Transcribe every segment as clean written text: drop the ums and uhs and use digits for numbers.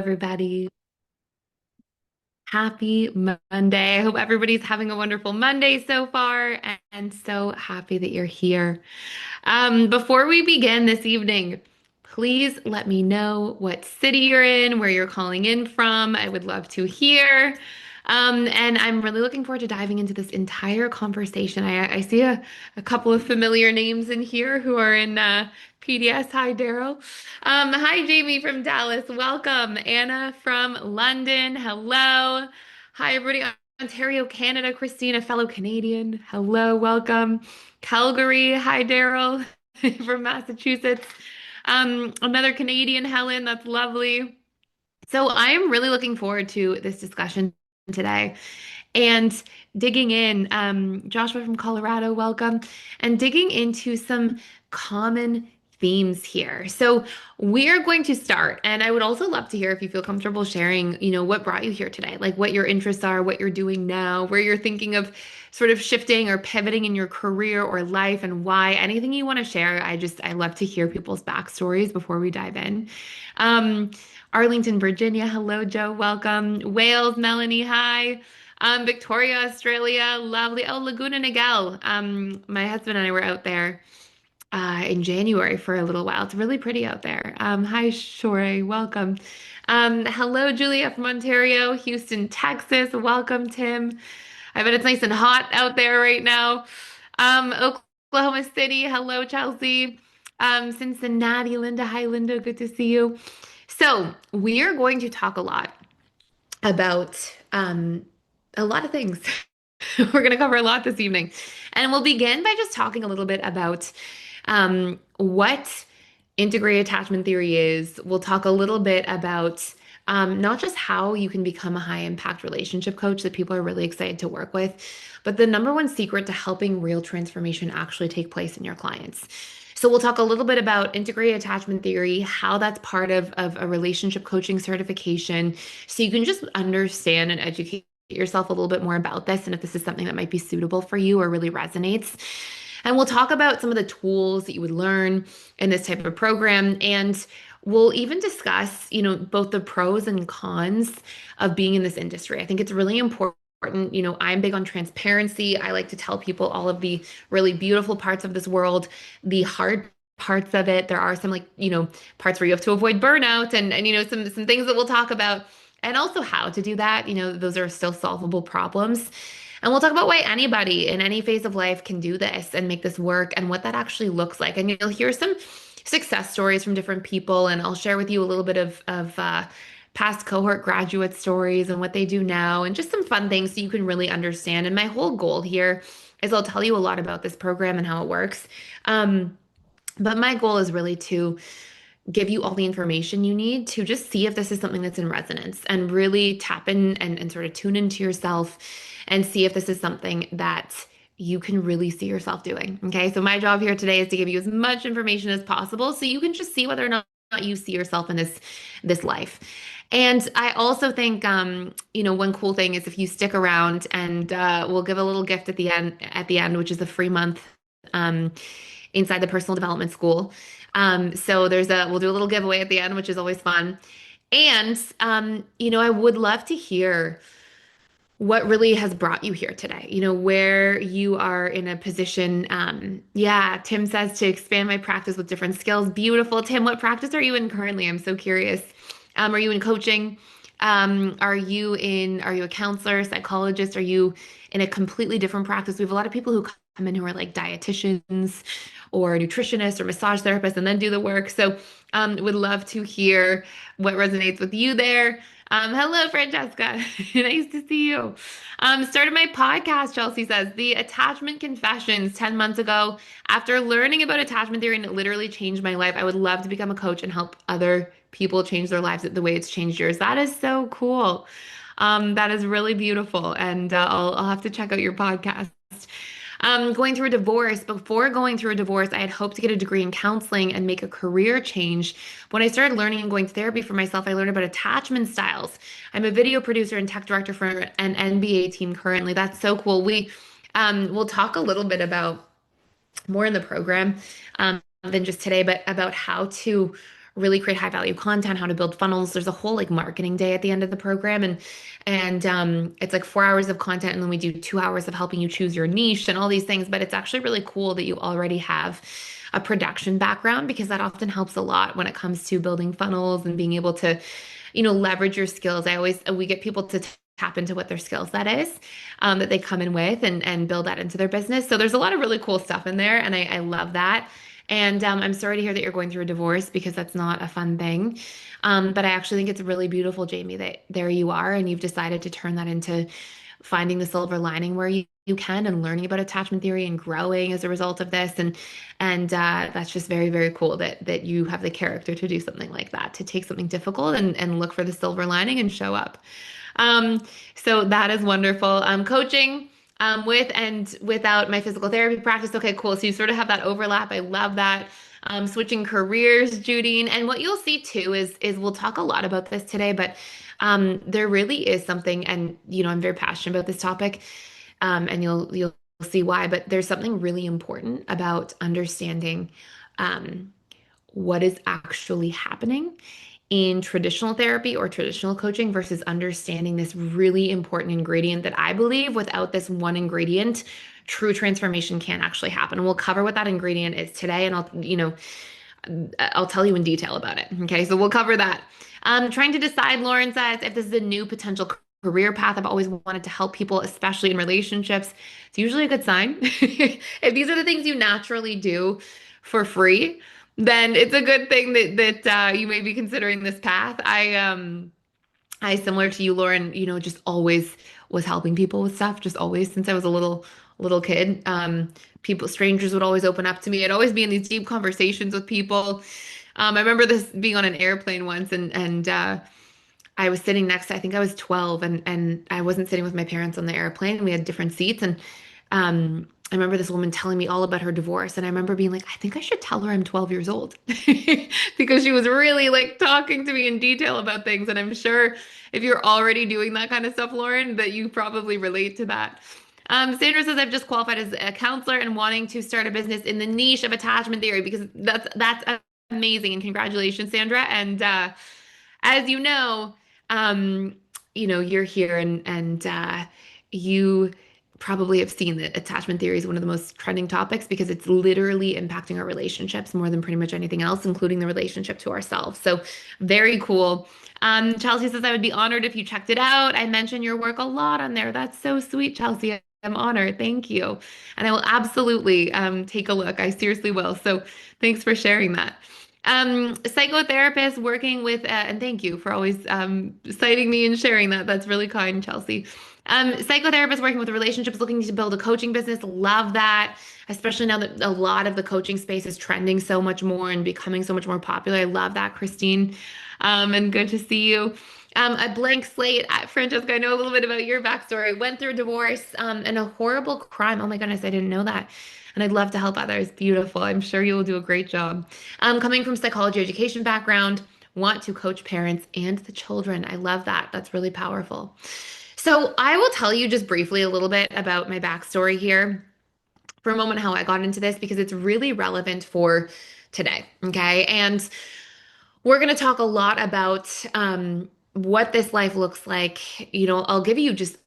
everybody. Happy Monday. I hope everybody's having a wonderful Monday so far, and so happy that you're here. Before we begin this evening, please let me know what city you're in, where you're calling in from. I would love to hear. And I'm really looking forward to diving into this entire conversation. I see a couple of familiar names in here who are in PDS. Hi, Daryl. Hi, Jamie from Dallas. Welcome. Anna from London. Hello. Hi, everybody. Ontario, Canada. Christina, fellow Canadian. Hello. Welcome. Calgary. Hi, Daryl from Massachusetts. Another Canadian, Helen. That's lovely. So I am really looking forward to this discussion today and digging in. Joshua from Colorado, welcome, and digging into some common themes here. So we are going to start, and I would also love to hear if you feel comfortable sharing, what brought you here today, like what your interests are, what you're doing now, where you're thinking of sort of shifting or pivoting in your career or life, and why. Anything you want to share. I love to hear people's backstories before we dive in. Um, Arlington, Virginia. Hello, Joe. Welcome. Wales, Melanie. Hi. Victoria, Australia, lovely. Oh, Laguna Niguel. My husband and I were out there in January for a little while. It's really pretty out there. Hi, Shore, welcome. Hello, Julia from Ontario, Houston, Texas. Welcome, Tim. I bet it's nice and hot out there right now. Oklahoma City. Hello, Chelsea. Cincinnati, Linda. Hi, Linda. Good to see you. So we are going to talk a lot about a lot of things. We're going to cover a lot this evening. And we'll begin by just talking a little bit about what integrated attachment theory is. We'll talk a little bit about not just how you can become a high impact relationship coach that people are really excited to work with, but the number one secret to helping real transformation actually take place in your clients. So we'll talk a little bit about integrated attachment theory, how that's part of a relationship coaching certification, so you can just understand and educate yourself a little bit more about this and if this is something that might be suitable for you or really resonates. And we'll talk about some of the tools that you would learn in this type of program. And we'll even discuss, both the pros and cons of being in this industry. I think it's really important. I'm big on transparency. I like to tell people all of the really beautiful parts of this world, the hard parts of it. There are some parts where you have to avoid burnout and some things that we'll talk about and also how to do that. Those are still solvable problems. And we'll talk about why anybody in any phase of life can do this and make this work and what that actually looks like. And you'll hear some success stories from different people, and I'll share with you a little bit of past cohort graduate stories and what they do now, and just some fun things so you can really understand. And my whole goal here is I'll tell you a lot about this program and how it works. But my goal is really to give you all the information you need to just see if this is something that's in resonance and really tap in and sort of tune into yourself and see if this is something that you can really see yourself doing. Okay. So my job here today is to give you as much information as possible so you can just see whether or not you see yourself in this life. And I also think, one cool thing is if you stick around and we'll give a little gift at the end, which is a free month um, inside the personal development school. So we'll do a little giveaway at the end, which is always fun. And, I would love to hear what really has brought you here today, where you are in a position. Yeah, Tim says to expand my practice with different skills. Beautiful. Tim, what practice are you in currently? I'm so curious. Are you in coaching? Are you a counselor, psychologist? Are you in a completely different practice? We have a lot of people who come in who are like dietitians or nutritionists or massage therapists and then do the work. So would love to hear what resonates with you there. Hello, Francesca. Nice to see you. Started my podcast, Chelsea says, the attachment confessions 10 months ago. After learning about attachment theory, and it literally changed my life, I would love to become a coach and help other people change their lives the way it's changed yours. That is so cool. That is really beautiful. And I'll have to check out your podcast. Going through a divorce. Before going through a divorce, I had hoped to get a degree in counseling and make a career change. When I started learning and going to therapy for myself, I learned about attachment styles. I'm a video producer and tech director for an NBA team currently. That's so cool. We'll talk a little bit about more in the program than just today, but about how to really create high value content, how to build funnels. There's a whole like marketing day at the end of the program, and it's like 4 hours of content, and then we do 2 hours of helping you choose your niche and all these things. But it's actually really cool that you already have a production background because that often helps a lot when it comes to building funnels and being able to, leverage your skills. We get people to tap into what their skill set is, that they come in with and build that into their business. So there's a lot of really cool stuff in there, and I love that. And I'm sorry to hear that you're going through a divorce because that's not a fun thing. But I actually think it's really beautiful, Jamie, that there you are and you've decided to turn that into finding the silver lining where you can and learning about attachment theory and growing as a result of this. And that's just very, very cool that you have the character to do something like that, to take something difficult and look for the silver lining and show up. Um, so that is wonderful. Coaching with and without my physical therapy practice. Okay, cool. So you sort of have that overlap. I love that. Switching careers, Judine. And what you'll see too is we'll talk a lot about this today, but there really is something, and I'm very passionate about this topic, and you'll see why. But there's something really important about understanding what is actually happening in traditional therapy or traditional coaching versus understanding this really important ingredient that I believe without this one ingredient, true transformation can't actually happen. And we'll cover what that ingredient is today, and I'll tell you in detail about it. Okay, so we'll cover that. Trying to decide, Lauren says, if this is a new potential career path. I've always wanted to help people, especially in relationships. It's usually a good sign. If these are the things you naturally do for free, then it's a good thing that you may be considering this path. I similar to you, Lauren, just always was helping people with stuff, just always since I was a little kid. Strangers would always open up to me. I'd always be in these deep conversations with people. I remember this being on an airplane once, and I was sitting next to, I think I was 12, and I wasn't sitting with my parents on the airplane. We had different seats, and I remember this woman telling me all about her divorce, and I remember being like, I think I should tell her I'm 12 years old because she was really like talking to me in detail about things. And I'm sure if you're already doing that kind of stuff, Lauren, that you probably relate to that. Sandra says, I've just qualified as a counselor and wanting to start a business in the niche of attachment theory because that's amazing. And congratulations, Sandra. And as um, you're here and you probably have seen that attachment theory is one of the most trending topics because it's literally impacting our relationships more than pretty much anything else, including the relationship to ourselves. So very cool. Chelsea says, I would be honored if you checked it out. I mentioned your work a lot on there. That's so sweet, Chelsea. I'm honored. Thank you. And I will absolutely take a look. I seriously will. So thanks for sharing that. Psychotherapist working with, and thank you for always citing me and sharing that. That's really kind, Chelsea. Psychotherapist working with relationships, looking to build a coaching business. Love that, especially now that a lot of the coaching space is trending so much more and becoming so much more popular. I love that, Christine. And good to see you. A blank slate. Francesca, I know a little bit about your backstory. Went through a divorce and a horrible crime. Oh my goodness, I didn't know that. And I'd love to help others. Beautiful. I'm sure you will do a great job. Coming from psychology education background, want to coach parents and the children. I love that. That's really powerful. So I will tell you just briefly a little bit about my backstory here for a moment, how I got into this, because it's really relevant for today. Okay. And we're going to talk a lot about what this life looks like. I'll give you just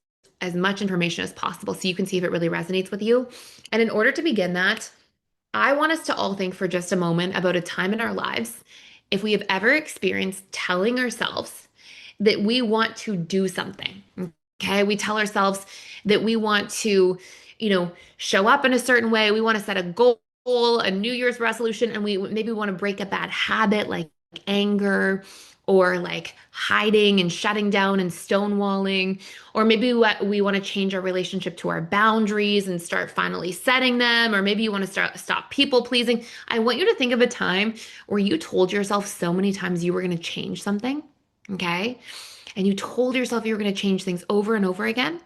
as much information as possible so you can see if it really resonates with you. And in order to begin that, I want us to all think for just a moment about a time in our lives if we have ever experienced telling ourselves that we want to do something. Okay, we tell ourselves that we want to, show up in a certain way. We want to set a goal, a New Year's resolution, and we maybe want to break a bad habit like anger or like hiding and shutting down and stonewalling, or maybe we want to change our relationship to our boundaries and start finally setting them, or maybe you want to stop people pleasing. I want you to think of a time where you told yourself so many times you were going to change something, okay? And you told yourself you were going to change things over and over again.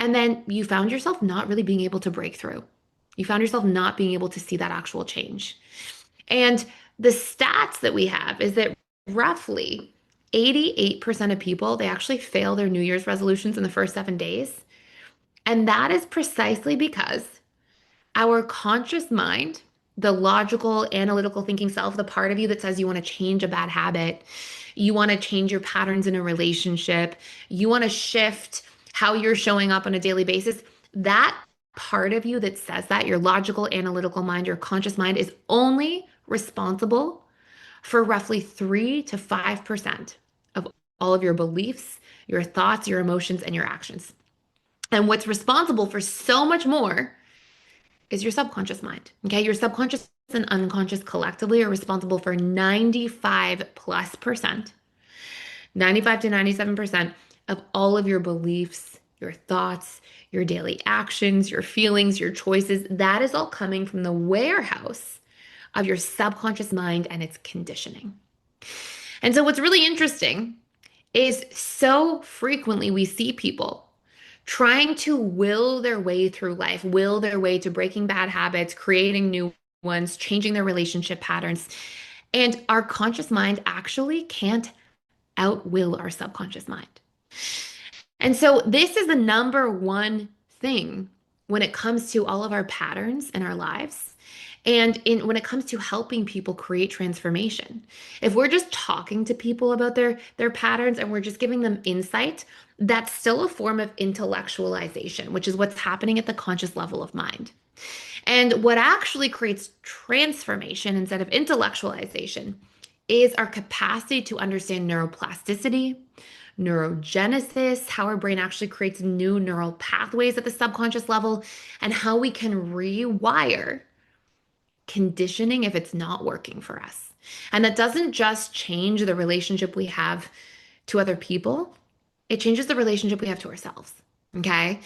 And then you found yourself not really being able to break through. You found yourself not being able to see that actual change. And the stats that we have is that roughly 88% of people, they actually fail their New Year's resolutions in the first 7 days. And that is precisely because our conscious mind the logical, analytical thinking self, the part of you that says you want to change a bad habit, you want to change your patterns in a relationship, you want to shift how you're showing up on a daily basis, that part of you that says that, your logical, analytical mind, your conscious mind, is only responsible for roughly 3 to 5% of all of your beliefs, your thoughts, your emotions, and your actions. And what's responsible for so much more is your subconscious mind. Okay. Your subconscious and unconscious collectively are responsible for 95 plus percent, 95 to 97% of all of your beliefs, your thoughts, your daily actions, your feelings, your choices. That is all coming from the warehouse of your subconscious mind and its conditioning. And so, what's really interesting is so frequently we see people trying to will their way through life, will their way to breaking bad habits, creating new ones, changing their relationship patterns. And our conscious mind actually can't outwill our subconscious mind. And so, this is the number one thing when it comes to all of our patterns in our lives. And when it comes to helping people create transformation, if we're just talking to people about their patterns and we're just giving them insight, that's still a form of intellectualization, which is what's happening at the conscious level of mind. And what actually creates transformation instead of intellectualization is our capacity to understand neuroplasticity, neurogenesis, how our brain actually creates new neural pathways at the subconscious level, and how we can rewire conditioning if it's not working for us. And that doesn't just change the relationship we have to other people, it changes the relationship we have to ourselves. Okay.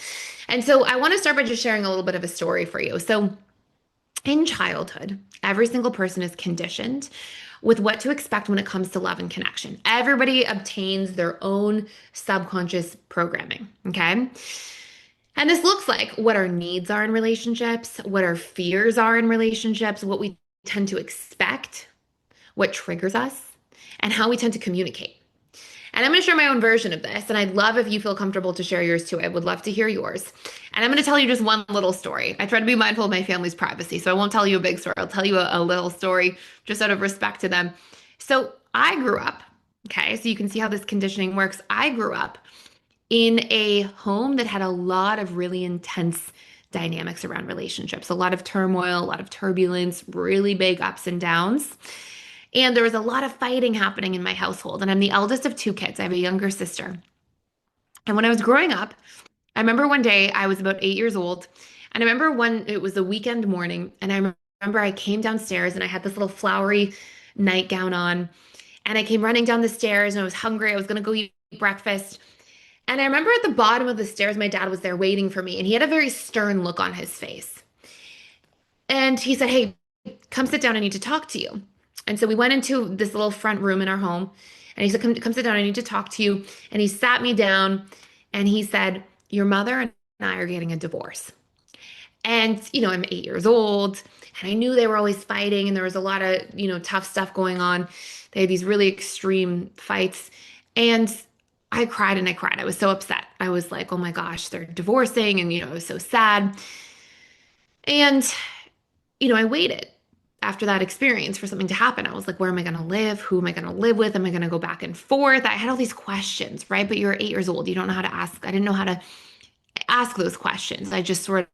And so I want to start by just sharing a little bit of a story for you. So, in childhood, every single person is conditioned with what to expect when it comes to love and connection. Everybody obtains their own subconscious programming. Okay. And this looks like what our needs are in relationships, what our fears are in relationships, what we tend to expect, what triggers us, and how we tend to communicate. And I'm going to share my own version of this. And I'd love if you feel comfortable to share yours too. I would love to hear yours. And I'm going to tell you just one little story. I try to be mindful of my family's privacy. So I won't tell you a big story. I'll tell you a little story just out of respect to them. So I grew up, okay, so you can see how this conditioning works. I grew up in a home that had a lot of really intense dynamics around relationships, a lot of turmoil, a lot of turbulence, really big ups and downs. And there was a lot of fighting happening in my household. And I'm the eldest of two kids. I have a younger sister. And when I was growing up, I remember one day I was about 8 years old. And I remember one, it was a weekend morning. And I remember I came downstairs and I had this little flowery nightgown on. And I came running down the stairs and I was hungry. I was going to go eat breakfast. And I remember at the bottom of the stairs, my dad was there waiting for me. And he had a very stern look on his face. And he said, "Hey, come sit down. I need to talk to you." And so we went into this little front room in our home. And he said, come sit down. I need to talk to you. And he sat me down and he said, "Your mother and I are getting a divorce." And, I'm 8 years old and I knew they were always fighting and there was a lot of, tough stuff going on. They had these really extreme fights. And I cried and I cried. I was so upset. I was like, oh my gosh, they're divorcing. And, I was so sad. And I waited after that experience for something to happen. I was like, where am I going to live? Who am I going to live with? Am I going to go back and forth? I had all these questions, right? But you're 8 years old. You don't know how to ask. I didn't know how to ask those questions. I just sort of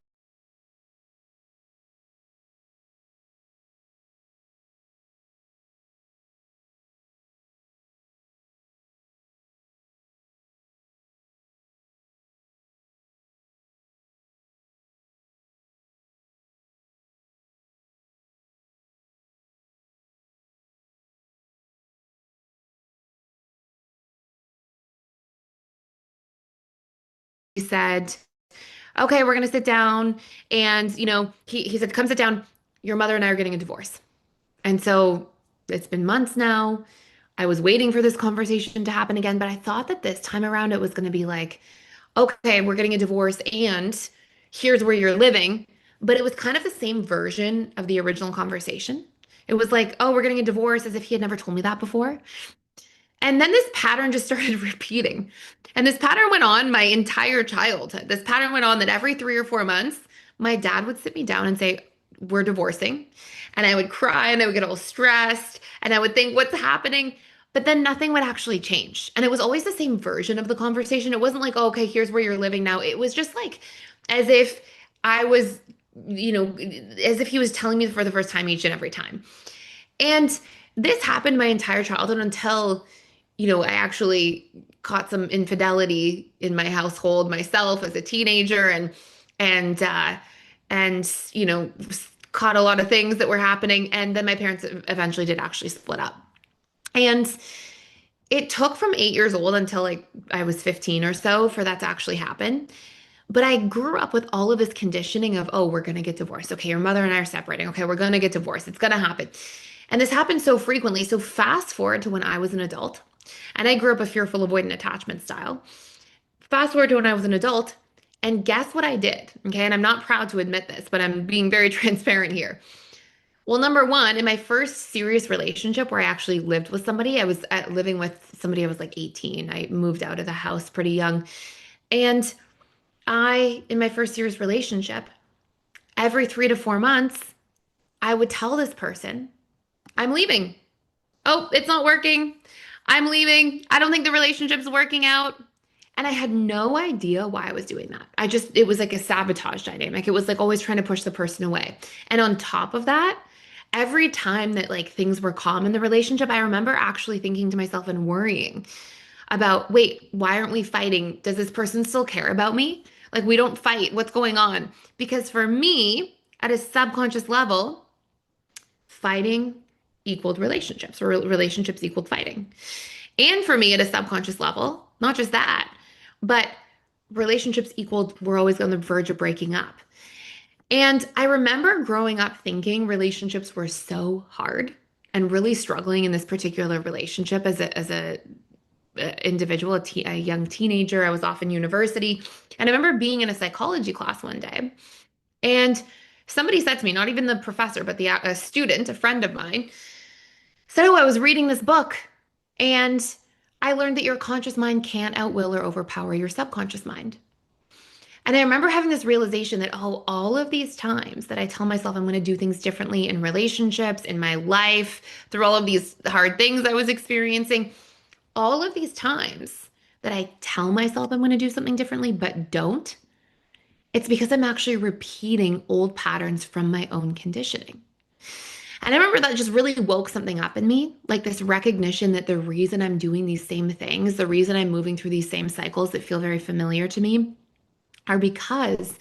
said, okay, we're going to sit down. And, he said, come sit down. Your mother and I are getting a divorce. And so it's been months now. I was waiting for this conversation to happen again, but I thought that this time around it was going to be like, okay, we're getting a divorce and here's where you're living. But it was kind of the same version of the original conversation. It was like, oh, we're getting a divorce, as if he had never told me that before. And then this pattern just started repeating. And this pattern went on my entire childhood. This pattern went on that every 3 or 4 months, my dad would sit me down and say, were divorcing, and I would cry and I would get all stressed and I would think, what's happening? But then nothing would actually change. And it was always the same version of the conversation. It wasn't like, oh, okay, here's where you're living now. It was just like as if I was, you know, as if he was telling me for the first time each and every time. And this happened my entire childhood until, I actually caught some infidelity in my household myself as a teenager and and caught a lot of things that were happening. And then my parents eventually did actually split up. And it took from 8 years old until like I was 15 or so for that to actually happen. But I grew up with all of this conditioning of, oh, we're going to get divorced. Okay, your mother and I are separating. Okay, we're going to get divorced. It's going to happen. And this happened so frequently. So fast forward to when I was an adult, and I grew up a fearful avoidant attachment style. Fast forward to when I was an adult, and guess what I did? Okay, and I'm not proud to admit this, but I'm being very transparent here. Well, number one, in my first serious relationship where I actually lived with somebody, I was living with somebody, I was like 18. I moved out of the house pretty young. And in my first serious relationship, every 3 to 4 months, I would tell this person, I'm leaving. Oh, it's not working. I'm leaving. I don't think the relationship's working out. And I had no idea why I was doing that. It was like a sabotage dynamic. It was like always trying to push the person away. And on top of that, every time that like things were calm in the relationship, I remember actually thinking to myself and worrying about, wait, why aren't we fighting? Does this person still care about me? Like we don't fight. What's going on? Because for me, at a subconscious level, fighting equaled relationships, or relationships equaled fighting. And for me at a subconscious level, not just that, but relationships equaled we're always on the verge of breaking up. And I remember growing up thinking relationships were so hard and really struggling in this particular relationship as a individual, a young teenager. I was off in university. And I remember being in a psychology class one day, and somebody said to me, not even the professor, but a student, a friend of mine, said, oh, I was reading this book and I learned that your conscious mind can't outwill or overpower your subconscious mind. And I remember having this realization that, oh, all of these times that I tell myself I'm going to do things differently in relationships, in my life, through all of these hard things I was experiencing, all of these times that I tell myself I'm going to do something differently but don't, it's because I'm actually repeating old patterns from my own conditioning. And I remember that just really woke something up in me, like this recognition that the reason I'm doing these same things, the reason I'm moving through these same cycles that feel very familiar to me, are because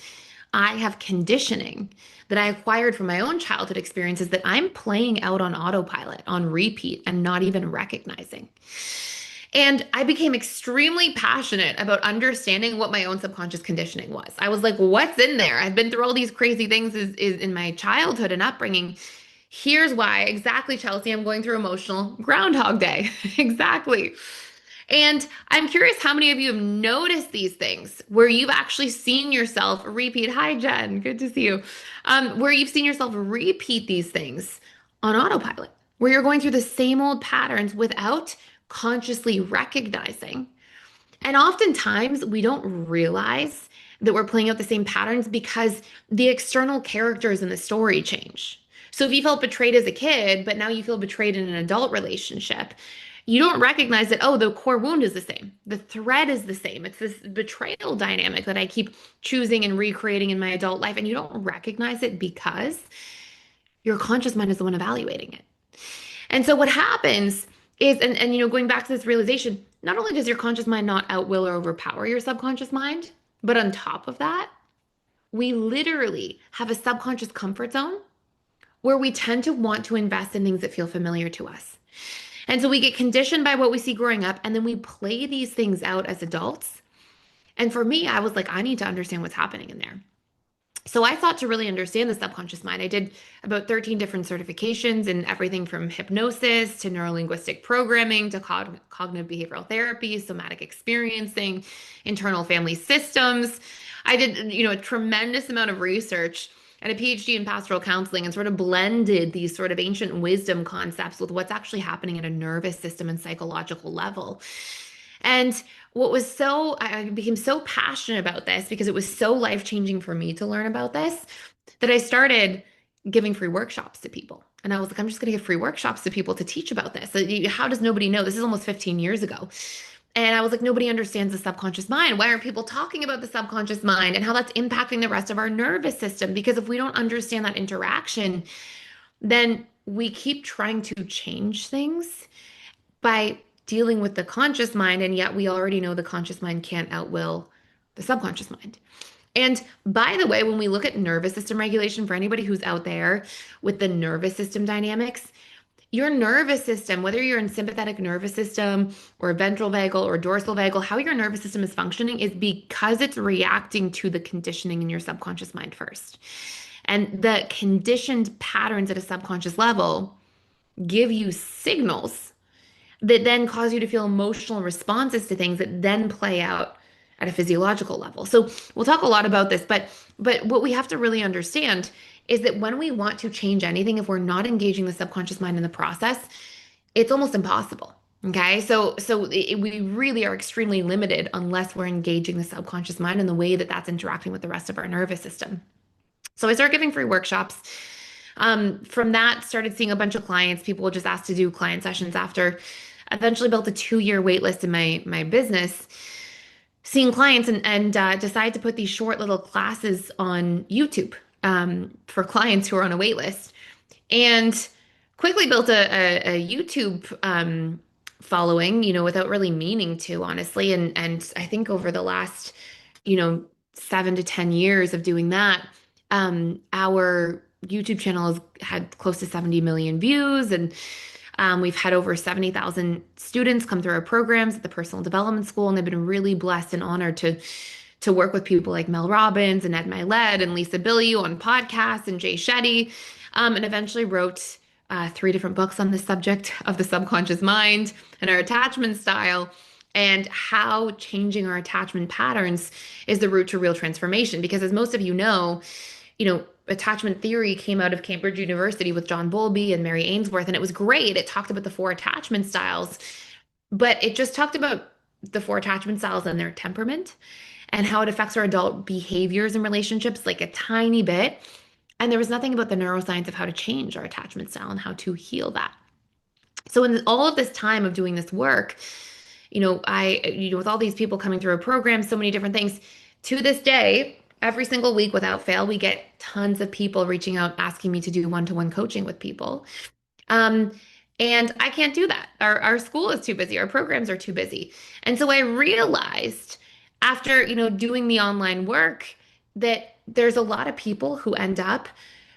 I have conditioning that I acquired from my own childhood experiences that I'm playing out on autopilot, on repeat, and not even recognizing. And I became extremely passionate about understanding what my own subconscious conditioning was. I was like, what's in there? I've been through all these crazy things is in my childhood and upbringing. Here's why. Exactly, Chelsea. I'm going through emotional Groundhog Day. Exactly. And I'm curious how many of you have noticed these things where you've actually seen yourself repeat. Hi, Jen. Good to see you. Where you've seen yourself repeat these things on autopilot, where you're going through the same old patterns without consciously recognizing. And oftentimes we don't realize that we're playing out the same patterns because the external characters in the story change. So if you felt betrayed as a kid, but now you feel betrayed in an adult relationship, you don't recognize that, oh, the core wound is the same. The thread is the same. It's this betrayal dynamic that I keep choosing and recreating in my adult life. And you don't recognize it because your conscious mind is the one evaluating it. And so what happens is, going back to this realization, not only does your conscious mind not outwill or overpower your subconscious mind, but on top of that, we literally have a subconscious comfort zone where we tend to want to invest in things that feel familiar to us. And so we get conditioned by what we see growing up, and then we play these things out as adults. And for me, I was like, I need to understand what's happening in there. So I thought to really understand the subconscious mind, I did about 13 different certifications in everything from hypnosis to neurolinguistic programming to cognitive behavioral therapy, somatic experiencing, internal family systems. I did, a tremendous amount of research and a PhD in pastoral counseling and sort of blended these sort of ancient wisdom concepts with what's actually happening at a nervous system and psychological level. And I became so passionate about this because it was so life-changing for me to learn about this that I started giving free workshops to people. And I was like, I'm just going to give free workshops to people to teach about this. How does nobody know? This is almost 15 years ago. And I was like, nobody understands the subconscious mind. Why aren't people talking about the subconscious mind and how that's impacting the rest of our nervous system? Because if we don't understand that interaction, then we keep trying to change things by dealing with the conscious mind. And yet we already know the conscious mind can't outwill the subconscious mind. And by the way, when we look at nervous system regulation, for anybody who's out there with the nervous system dynamics, your nervous system, whether you're in sympathetic nervous system or ventral vagal or dorsal vagal, how your nervous system is functioning is because it's reacting to the conditioning in your subconscious mind first. And the conditioned patterns at a subconscious level give you signals that then cause you to feel emotional responses to things that then play out at a physiological level. So we'll talk a lot about this, but what we have to really understand is that when we want to change anything, if we're not engaging the subconscious mind in the process, it's almost impossible. Okay, we really are extremely limited unless we're engaging the subconscious mind in the way that that's interacting with the rest of our nervous system. So I started giving free workshops. From that, started seeing a bunch of clients. People would just ask to do client sessions after. Eventually built a 2-year wait list in my business, seeing clients and decided to put these short little classes on YouTube for clients who are on a wait list. And quickly built a YouTube following, without really meaning to, honestly. And I think over the last, 7 to 10 years of doing that, our YouTube channel has had close to 70 million views, and we've had over 70,000 students come through our programs at the Personal Development School, and they've been really blessed and honored to work with people like Mel Robbins and Ed Milet and Lisa Bilyeu on podcasts and Jay Shetty, and eventually wrote 3 different books on the subject of the subconscious mind and our attachment style and how changing our attachment patterns is the route to real transformation. Because as most of attachment theory came out of Cambridge University with John Bowlby and Mary Ainsworth, and it was great. It talked about the 4 attachment styles, but it just talked about the 4 attachment styles and their temperament and how it affects our adult behaviors and relationships like a tiny bit. And there was nothing about the neuroscience of how to change our attachment style and how to heal that. So in all of this time of doing this work, with all these people coming through a program, so many different things, to this day, every single week without fail, we get tons of people reaching out asking me to do one-to-one coaching with people. And I can't do that. Our school is too busy. Our programs are too busy. And so I realized after, doing the online work that there's a lot of people who end up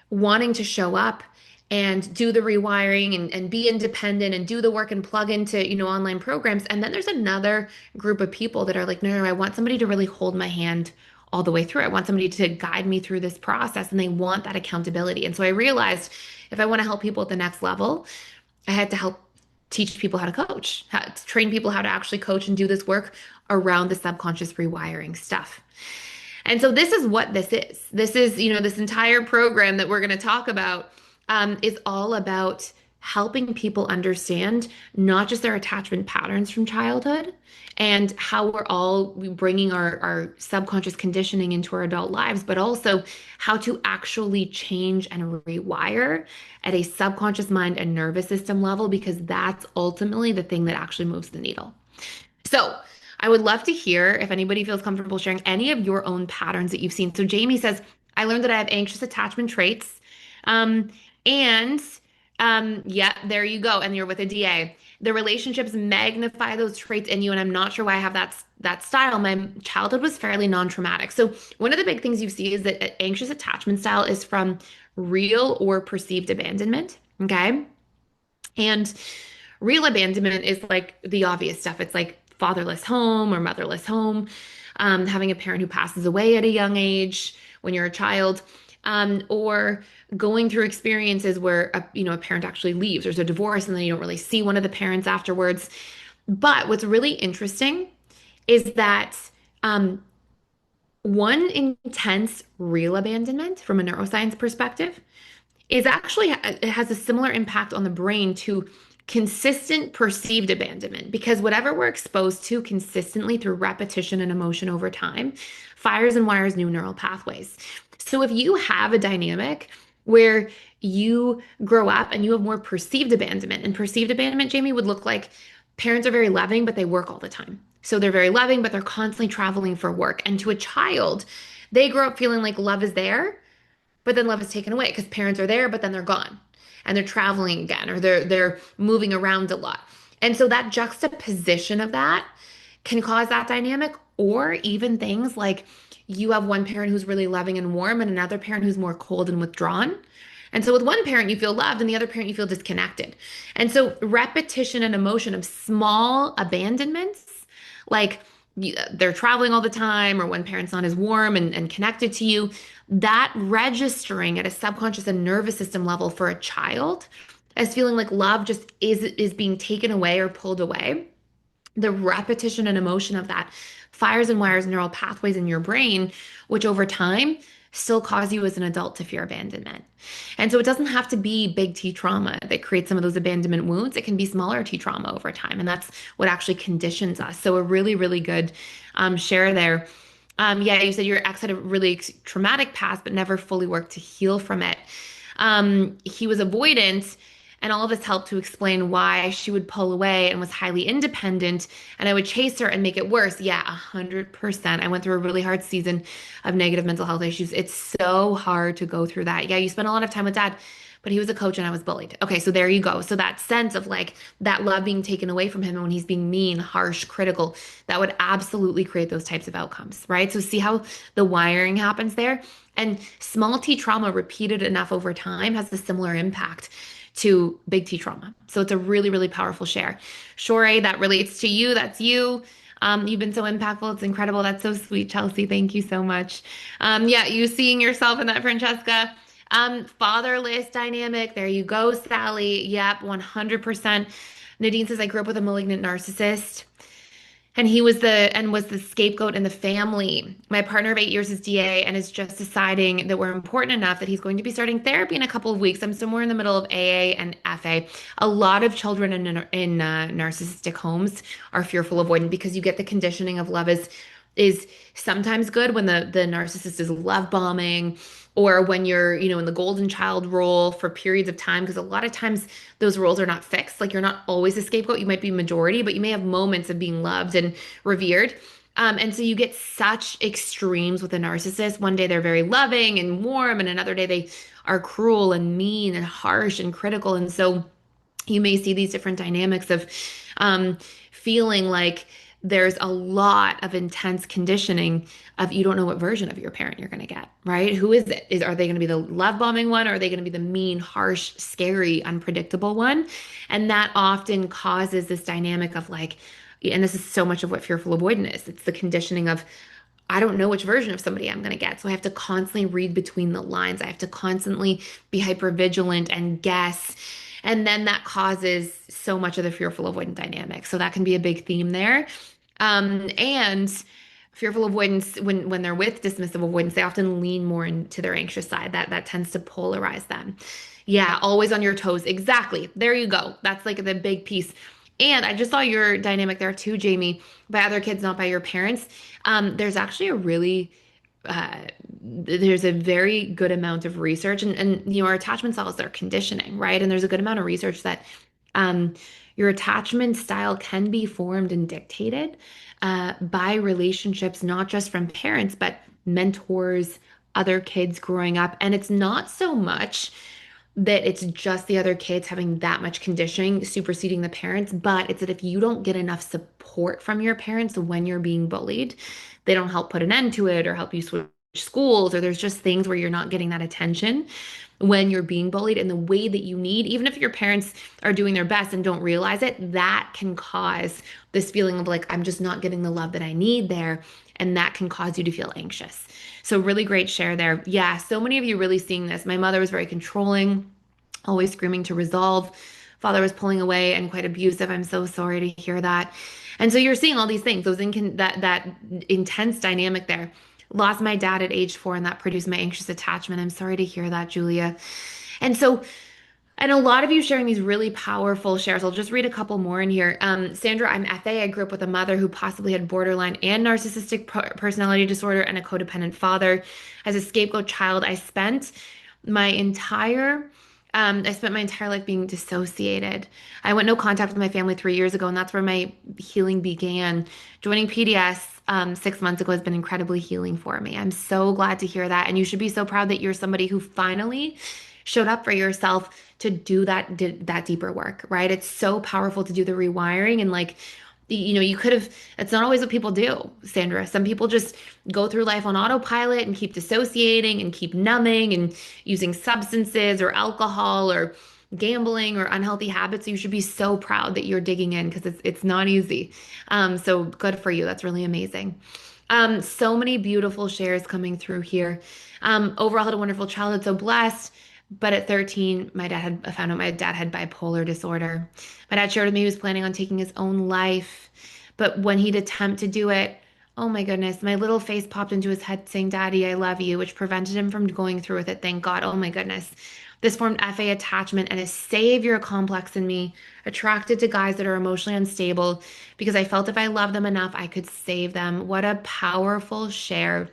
wanting to show up and do the rewiring and be independent and do the work and plug into, online programs. And then there's another group of people that are like, no, I want somebody to really hold my hand all the way through. I want somebody to guide me through this process, and they want that accountability. And so I realized if I want to help people at the next level, I had to help teach people how to coach, how to train people how to actually coach and do this work around the subconscious rewiring stuff. And so this is what this is. This is, this entire program that we're going to talk about is all about helping people understand not just their attachment patterns from childhood and how we're all bringing our subconscious conditioning into our adult lives, but also how to actually change and rewire at a subconscious mind and nervous system level, because that's ultimately the thing that actually moves the needle. So I would love to hear if anybody feels comfortable sharing any of your own patterns that you've seen. So Jamie says, I learned that I have anxious attachment traits. Yeah, there you go. And you're with a DA. The relationships magnify those traits in you. And I'm not sure why I have that style. My childhood was fairly non-traumatic. So one of the big things you see is that anxious attachment style is from real or perceived abandonment. Okay. And real abandonment is like the obvious stuff. It's like fatherless home or motherless home, having a parent who passes away at a young age when you're a child, or going through experiences where a parent actually leaves. There's a divorce and then you don't really see one of the parents afterwards. But what's really interesting is that one intense real abandonment from a neuroscience perspective is actually, it has a similar impact on the brain to consistent perceived abandonment, because whatever we're exposed to consistently through repetition and emotion over time fires and wires new neural pathways. So if you have a dynamic where you grow up and you have more perceived abandonment. And perceived abandonment, Jamie, would look like parents are very loving, but they work all the time. So they're very loving, but they're constantly traveling for work. And to a child, they grow up feeling like love is there, but then love is taken away because parents are there, but then they're gone and they're traveling again or they're moving around a lot. And so that juxtaposition of that can cause that dynamic, or even things like you have one parent who's really loving and warm and another parent who's more cold and withdrawn. And so with one parent, you feel loved, and the other parent, you feel disconnected. And so repetition and emotion of small abandonments, like they're traveling all the time, or one parent's not as warm and connected to you, that registering at a subconscious and nervous system level for a child as feeling like love just is being taken away or pulled away, the repetition and emotion of that fires and wires neural pathways in your brain, which over time still cause you as an adult to fear abandonment. And so it doesn't have to be big T trauma that creates some of those abandonment wounds. It can be smaller T trauma over time. And that's what actually conditions us. So a really, really good share there. Yeah, you said your ex had a really traumatic past, but never fully worked to heal from it. He was avoidant, and all of this helped to explain why she would pull away and was highly independent, and I would chase her and make it worse. Yeah, 100%. I went through a really hard season of negative mental health issues. It's so hard to go through that. Yeah, you spent a lot of time with dad, but he was a coach and I was bullied. Okay, so there you go. So that sense of like that love being taken away from him and when he's being mean, harsh, critical, that would absolutely create those types of outcomes, right? So see how the wiring happens there? And small T trauma repeated enough over time has a similar impact to big T trauma. So it's a really, really powerful share. Shore, that relates to you. That's you. You've been so impactful. It's incredible. That's so sweet, Chelsea. Thank you so much. Yeah, you seeing yourself in that, Francesca. Fatherless dynamic. There you go, Sally. Yep, 100%. Nadine says, I grew up with a malignant narcissist. And he was the scapegoat in the family. My partner of 8 years is DA and is just deciding that we're important enough that he's going to be starting therapy in a couple of weeks. I'm somewhere in the middle of AA and FA. A lot of children in narcissistic homes are fearful avoidant because you get the conditioning of love is sometimes good when the narcissist is love bombing, or when you're, in the golden child role for periods of time, because a lot of times those roles are not fixed. Like you're not always a scapegoat. You might be majority, but you may have moments of being loved and revered. And so you get such extremes with a narcissist. One day they're very loving and warm, and another day they are cruel and mean and harsh and critical. And so you may see these different dynamics of feeling like there's a lot of intense conditioning of you don't know what version of your parent you're going to get, right? Who is it? Are they going to be the love bombing one? Or are they going to be the mean, harsh, scary, unpredictable one? And that often causes this dynamic of like, and this is so much of what fearful avoidant is. It's the conditioning of, I don't know which version of somebody I'm going to get. So I have to constantly read between the lines. I have to constantly be hyper vigilant and guess. And then that causes so much of the fearful avoidant dynamic. So that can be a big theme there. And fearful avoidance, when they're with dismissive avoidance, they often lean more into their anxious side. That tends to polarize them. Yeah, always on your toes. Exactly. There you go. That's like the big piece. And I just saw your dynamic there too, Jamie, by other kids, not by your parents. There's actually a really there's a very good amount of research, and our attachment styles are conditioning, right? And there's a good amount of research that um, your attachment style can be formed and dictated by relationships, not just from parents, but mentors, other kids growing up. And it's not so much that it's just the other kids having that much conditioning superseding the parents, but it's that if you don't get enough support from your parents when you're being bullied, they don't help put an end to it or help you switch schools, or there's just things where you're not getting that attention when you're being bullied in the way that you need, even if your parents are doing their best and don't realize it, that can cause this feeling of like, I'm just not getting the love that I need there. And that can cause you to feel anxious. So really great share there. Yeah, so many of you really seeing this. My mother was very controlling, always screaming to resolve. Father was pulling away and quite abusive. I'm so sorry to hear that. And so you're seeing all these things, that intense dynamic there. Lost my dad at age 4, and that produced my anxious attachment. I'm sorry to hear that, Julia. And so, and a lot of you sharing these really powerful shares. I'll just read a couple more in here. Sandra, I'm FA. I grew up with a mother who possibly had borderline and narcissistic personality disorder and a codependent father. As a scapegoat child, I spent my entire I spent my entire life being dissociated. I went no contact with my family 3 years ago, and that's where my healing began. Joining PDS 6 months ago has been incredibly healing for me. I'm so glad to hear that. And you should be so proud that you're somebody who finally showed up for yourself to do that deeper work, right? It's so powerful to do the rewiring and like you could have, it's not always what people do, Sandra. Some people just go through life on autopilot and keep dissociating and keep numbing and using substances or alcohol or gambling or unhealthy habits. You should be so proud that you're digging in because it's not easy. So good for you. That's really amazing. So many beautiful shares coming through here. Overall, had a wonderful childhood, so blessed. But at 13, I found out my dad had bipolar disorder. My dad shared with me he was planning on taking his own life. But when he'd attempt to do it, oh my goodness, my little face popped into his head saying, Daddy, I love you, which prevented him from going through with it. Thank God. Oh my goodness. This formed FA attachment and a savior complex in me, attracted to guys that are emotionally unstable because I felt if I loved them enough, I could save them. What a powerful share.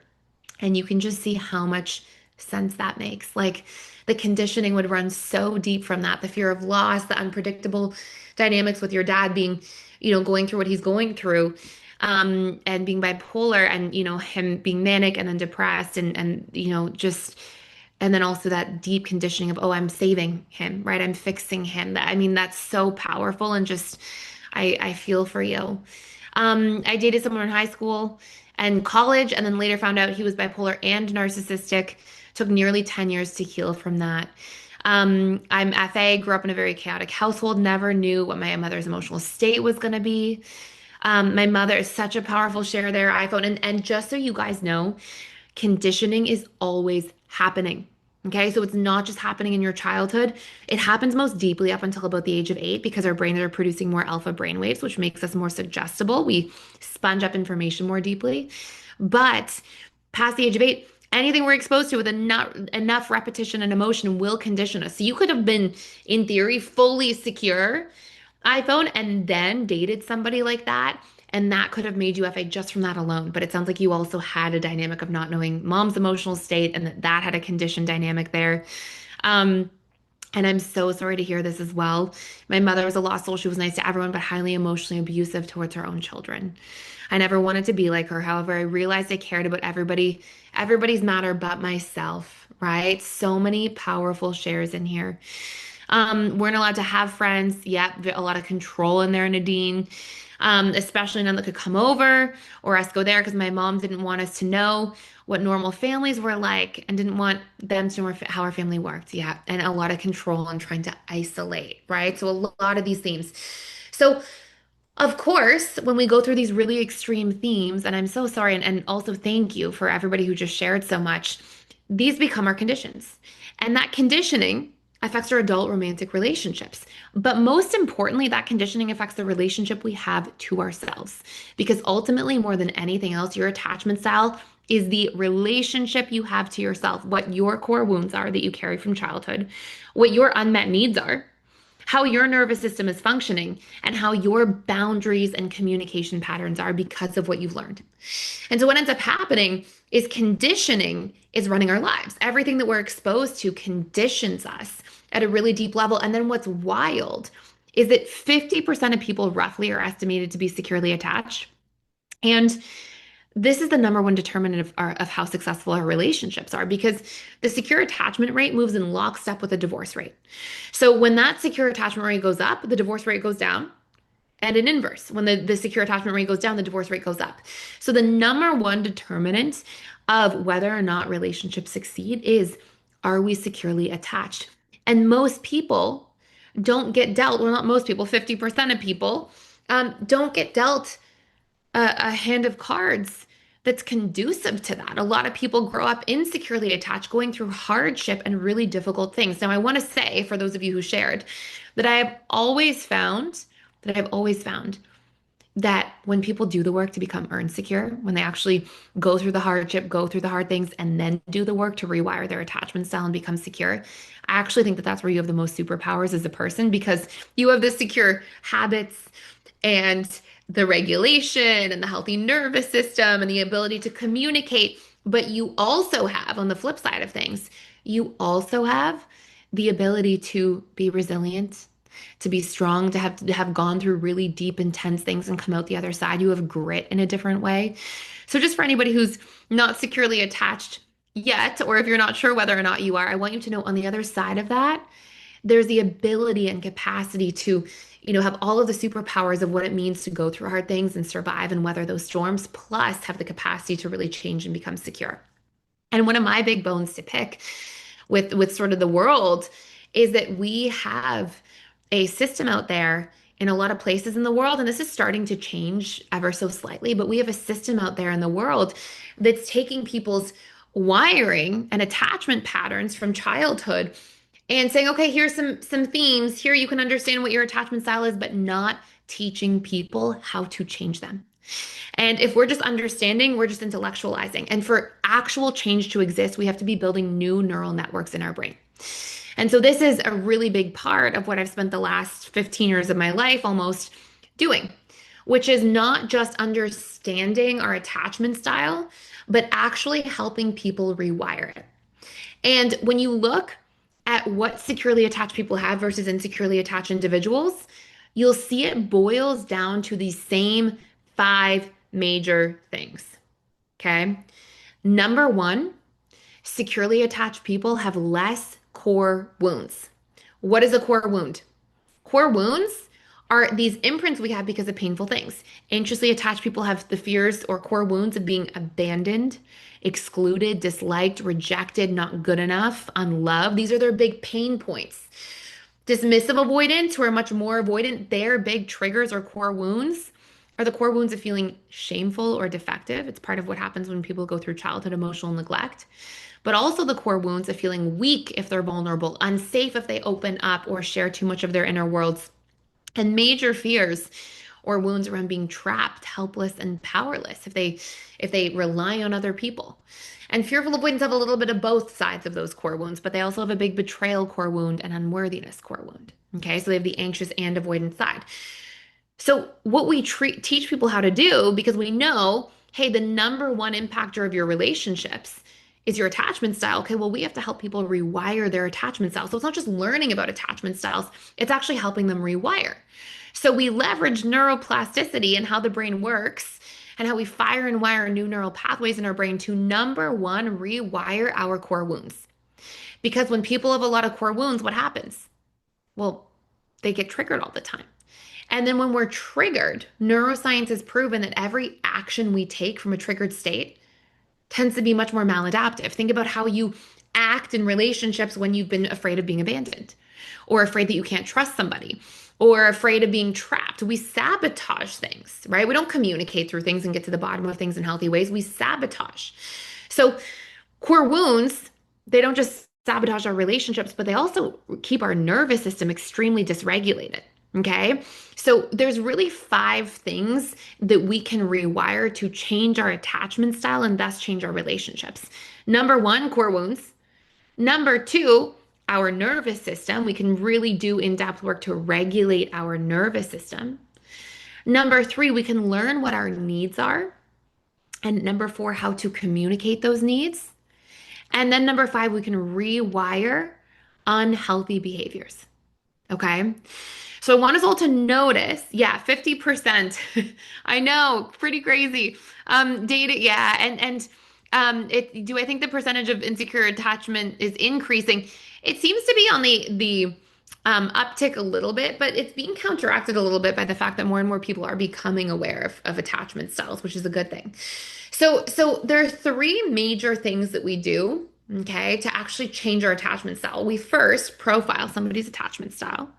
And you can just see how much sense that makes. Like the conditioning would run so deep from that, the fear of loss, the unpredictable dynamics with your dad being, going through what he's going through, and being bipolar and, him being manic and then depressed and, just, and then also that deep conditioning of, oh, I'm saving him, right? I'm fixing him. I mean, that's so powerful and just, I feel for you. I dated someone in high school and college, and then later found out he was bipolar and narcissistic. Took nearly 10 years to heal from that. I'm FA, grew up in a very chaotic household, never knew what my mother's emotional state was going to be. My mother is such a powerful share there, iPhone. And just so you guys know, conditioning is always happening. Okay, so it's not just happening in your childhood. It happens most deeply up until about the age of 8 because our brains are producing more alpha brain waves, which makes us more suggestible. We sponge up information more deeply. But past the age of 8, anything we're exposed to with enough repetition and emotion will condition us. So you could have been, in theory, fully secure iPhone and then dated somebody like that. And that could have made you FA just from that alone. But it sounds like you also had a dynamic of not knowing mom's emotional state and that had a conditioned dynamic there. Um, and I'm so sorry to hear this as well. My mother was a lost soul. She was nice to everyone, but highly emotionally abusive towards her own children. I never wanted to be like her. However, I realized I cared about everybody's matter but myself, right? So many powerful shares in here. Weren't allowed to have friends. Yep, a lot of control in there, Nadine. Especially none that could come over or us go there because my mom didn't want us to know what normal families were like and didn't want them to know how our family worked. Yeah, and a lot of control and trying to isolate, right? So a lot of these themes. So of course, when we go through these really extreme themes, and I'm so sorry, and also thank you for everybody who just shared so much, these become our conditions. And that conditioning affects our adult romantic relationships. But most importantly, that conditioning affects the relationship we have to ourselves. Because ultimately, more than anything else, your attachment style is the relationship you have to yourself, what your core wounds are that you carry from childhood, what your unmet needs are, how your nervous system is functioning, and how your boundaries and communication patterns are because of what you've learned. And so what ends up happening is conditioning is running our lives. Everything that we're exposed to conditions us at a really deep level. And then what's wild is that 50% of people roughly are estimated to be securely attached. And this is the number one determinant of how successful our relationships are because the secure attachment rate moves in lockstep with the divorce rate. So when that secure attachment rate goes up, the divorce rate goes down. And in inverse, when the secure attachment rate goes down, the divorce rate goes up. So the number one determinant of whether or not relationships succeed is, are we securely attached? And most people don't get dealt, well, not most people, 50% of people don't get dealt a hand of cards that's conducive to that. A lot of people grow up insecurely attached, going through hardship and really difficult things. Now, I want to say, for those of you who shared, that I've always found that when people do the work to become earn secure, when they actually go through the hardship, go through the hard things, and then do the work to rewire their attachment style and become secure, I actually think that that's where you have the most superpowers as a person because you have the secure habits and the regulation and the healthy nervous system and the ability to communicate. But you also have, on the flip side of things, you also have the ability to be resilient, to be strong, to have gone through really deep, intense things and come out the other side. You have grit in a different way. So just for anybody who's not securely attached yet, or if you're not sure whether or not you are, I want you to know on the other side of that, there's the ability and capacity to, have all of the superpowers of what it means to go through hard things and survive and weather those storms, plus have the capacity to really change and become secure. And one of my big bones to pick with sort of the world is that we have a system out there in a lot of places in the world, and this is starting to change ever so slightly, but we have a system out there in the world that's taking people's wiring and attachment patterns from childhood and saying, okay, here's some themes. Here you can understand what your attachment style is, but not teaching people how to change them. And if we're just understanding, we're just intellectualizing. And for actual change to exist, we have to be building new neural networks in our brain. And so this is a really big part of what I've spent the last 15 years of my life almost doing, which is not just understanding our attachment style, but actually helping people rewire it. And when you look at what securely attached people have versus insecurely attached individuals, you'll see it boils down to these same five major things. Okay. Number one, securely attached people have less core wounds. What is a core wound? Core wounds are these imprints we have because of painful things. Anxiously attached people have the fears or core wounds of being abandoned, excluded, disliked, rejected, not good enough, unloved. These are their big pain points. Dismissive avoidants, who are much more avoidant, their big triggers or core wounds are the core wounds of feeling shameful or defective. It's part of what happens when people go through childhood emotional neglect. But also the core wounds of feeling weak if they're vulnerable, unsafe if they open up or share too much of their inner worlds, and major fears or wounds around being trapped, helpless, and powerless if they rely on other people. And fearful avoidants have a little bit of both sides of those core wounds, but they also have a big betrayal core wound and unworthiness core wound. Okay, so they have the anxious and avoidant side. So what we teach people how to do, because we know, hey, the number one impactor of your relationships is your attachment style. Okay, well, we have to help people rewire their attachment style. So it's not just learning about attachment styles, it's actually helping them rewire. So we leverage neuroplasticity and how the brain works and how we fire and wire new neural pathways in our brain to number one, rewire our core wounds. Because when people have a lot of core wounds, what happens? Well, they get triggered all the time. And then when we're triggered, neuroscience has proven that every action we take from a triggered state tends to be much more maladaptive. Think about how you act in relationships when you've been afraid of being abandoned, or afraid that you can't trust somebody, or afraid of being trapped. We sabotage things, right? We don't communicate through things and get to the bottom of things in healthy ways. We sabotage. So core wounds, they don't just sabotage our relationships, but they also keep our nervous system extremely dysregulated. Okay. So there's really five things that we can rewire to change our attachment style and thus change our relationships. Number one, core wounds. Number two, our nervous system. We can really do in-depth work to regulate our nervous system. Number three, we can learn what our needs are. And number four, how to communicate those needs. And then number five, we can rewire unhealthy behaviors. Okay. So I want us all to notice, yeah, 50%. I know, pretty crazy. Data, yeah, do I think the percentage of insecure attachment is increasing? It seems to be on the uptick a little bit, but it's being counteracted a little bit by the fact that more and more people are becoming aware of attachment styles, which is a good thing. So there are three major things that we do, okay, to actually change our attachment style. We first profile somebody's attachment style.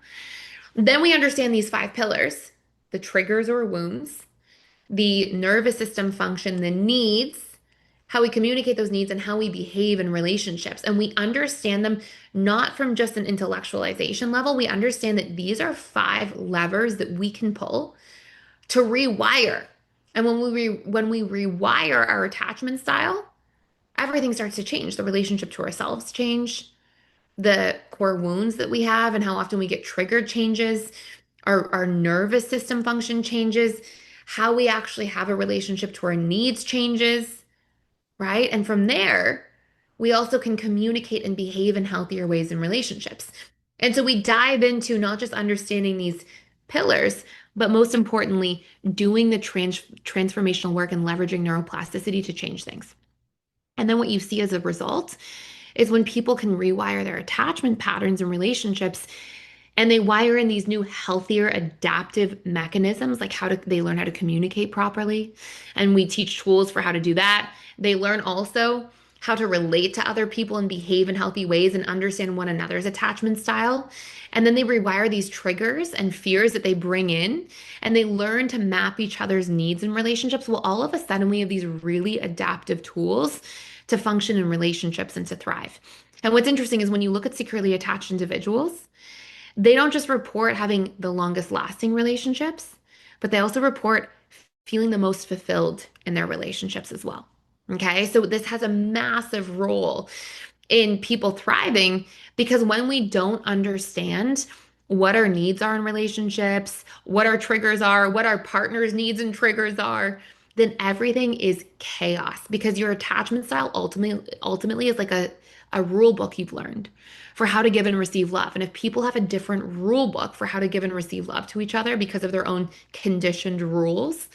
Then we understand these five pillars, the triggers or wounds, the nervous system function, the needs, how we communicate those needs, and how we behave in relationships. And we understand them not from just an intellectualization level. We understand that these are five levers that we can pull to rewire. And when we rewire our attachment style, everything starts to change. The relationship to ourselves change, the core wounds that we have and how often we get triggered changes, our nervous system function changes, how we actually have a relationship to our needs changes, right? And from there, we also can communicate and behave in healthier ways in relationships. And so we dive into not just understanding these pillars, but most importantly, doing the transformational work and leveraging neuroplasticity to change things. And then what you see as a result is when people can rewire their attachment patterns and relationships and they wire in these new healthier adaptive mechanisms, like they learn how to communicate properly, and we teach tools for how to do that. They learn also how to relate to other people and behave in healthy ways and understand one another's attachment style. And then they rewire these triggers and fears that they bring in, and they learn to map each other's needs in relationships. Well, all of a sudden, we have these really adaptive tools to function in relationships and to thrive. And what's interesting is when you look at securely attached individuals, they don't just report having the longest lasting relationships, but they also report feeling the most fulfilled in their relationships as well. Okay, so this has a massive role in people thriving because when we don't understand what our needs are in relationships, what our triggers are, what our partner's needs and triggers are, then everything is chaos because your attachment style ultimately is like a rule book you've learned for how to give and receive love. And if people have a different rule book for how to give and receive love to each other because of their own conditioned rules,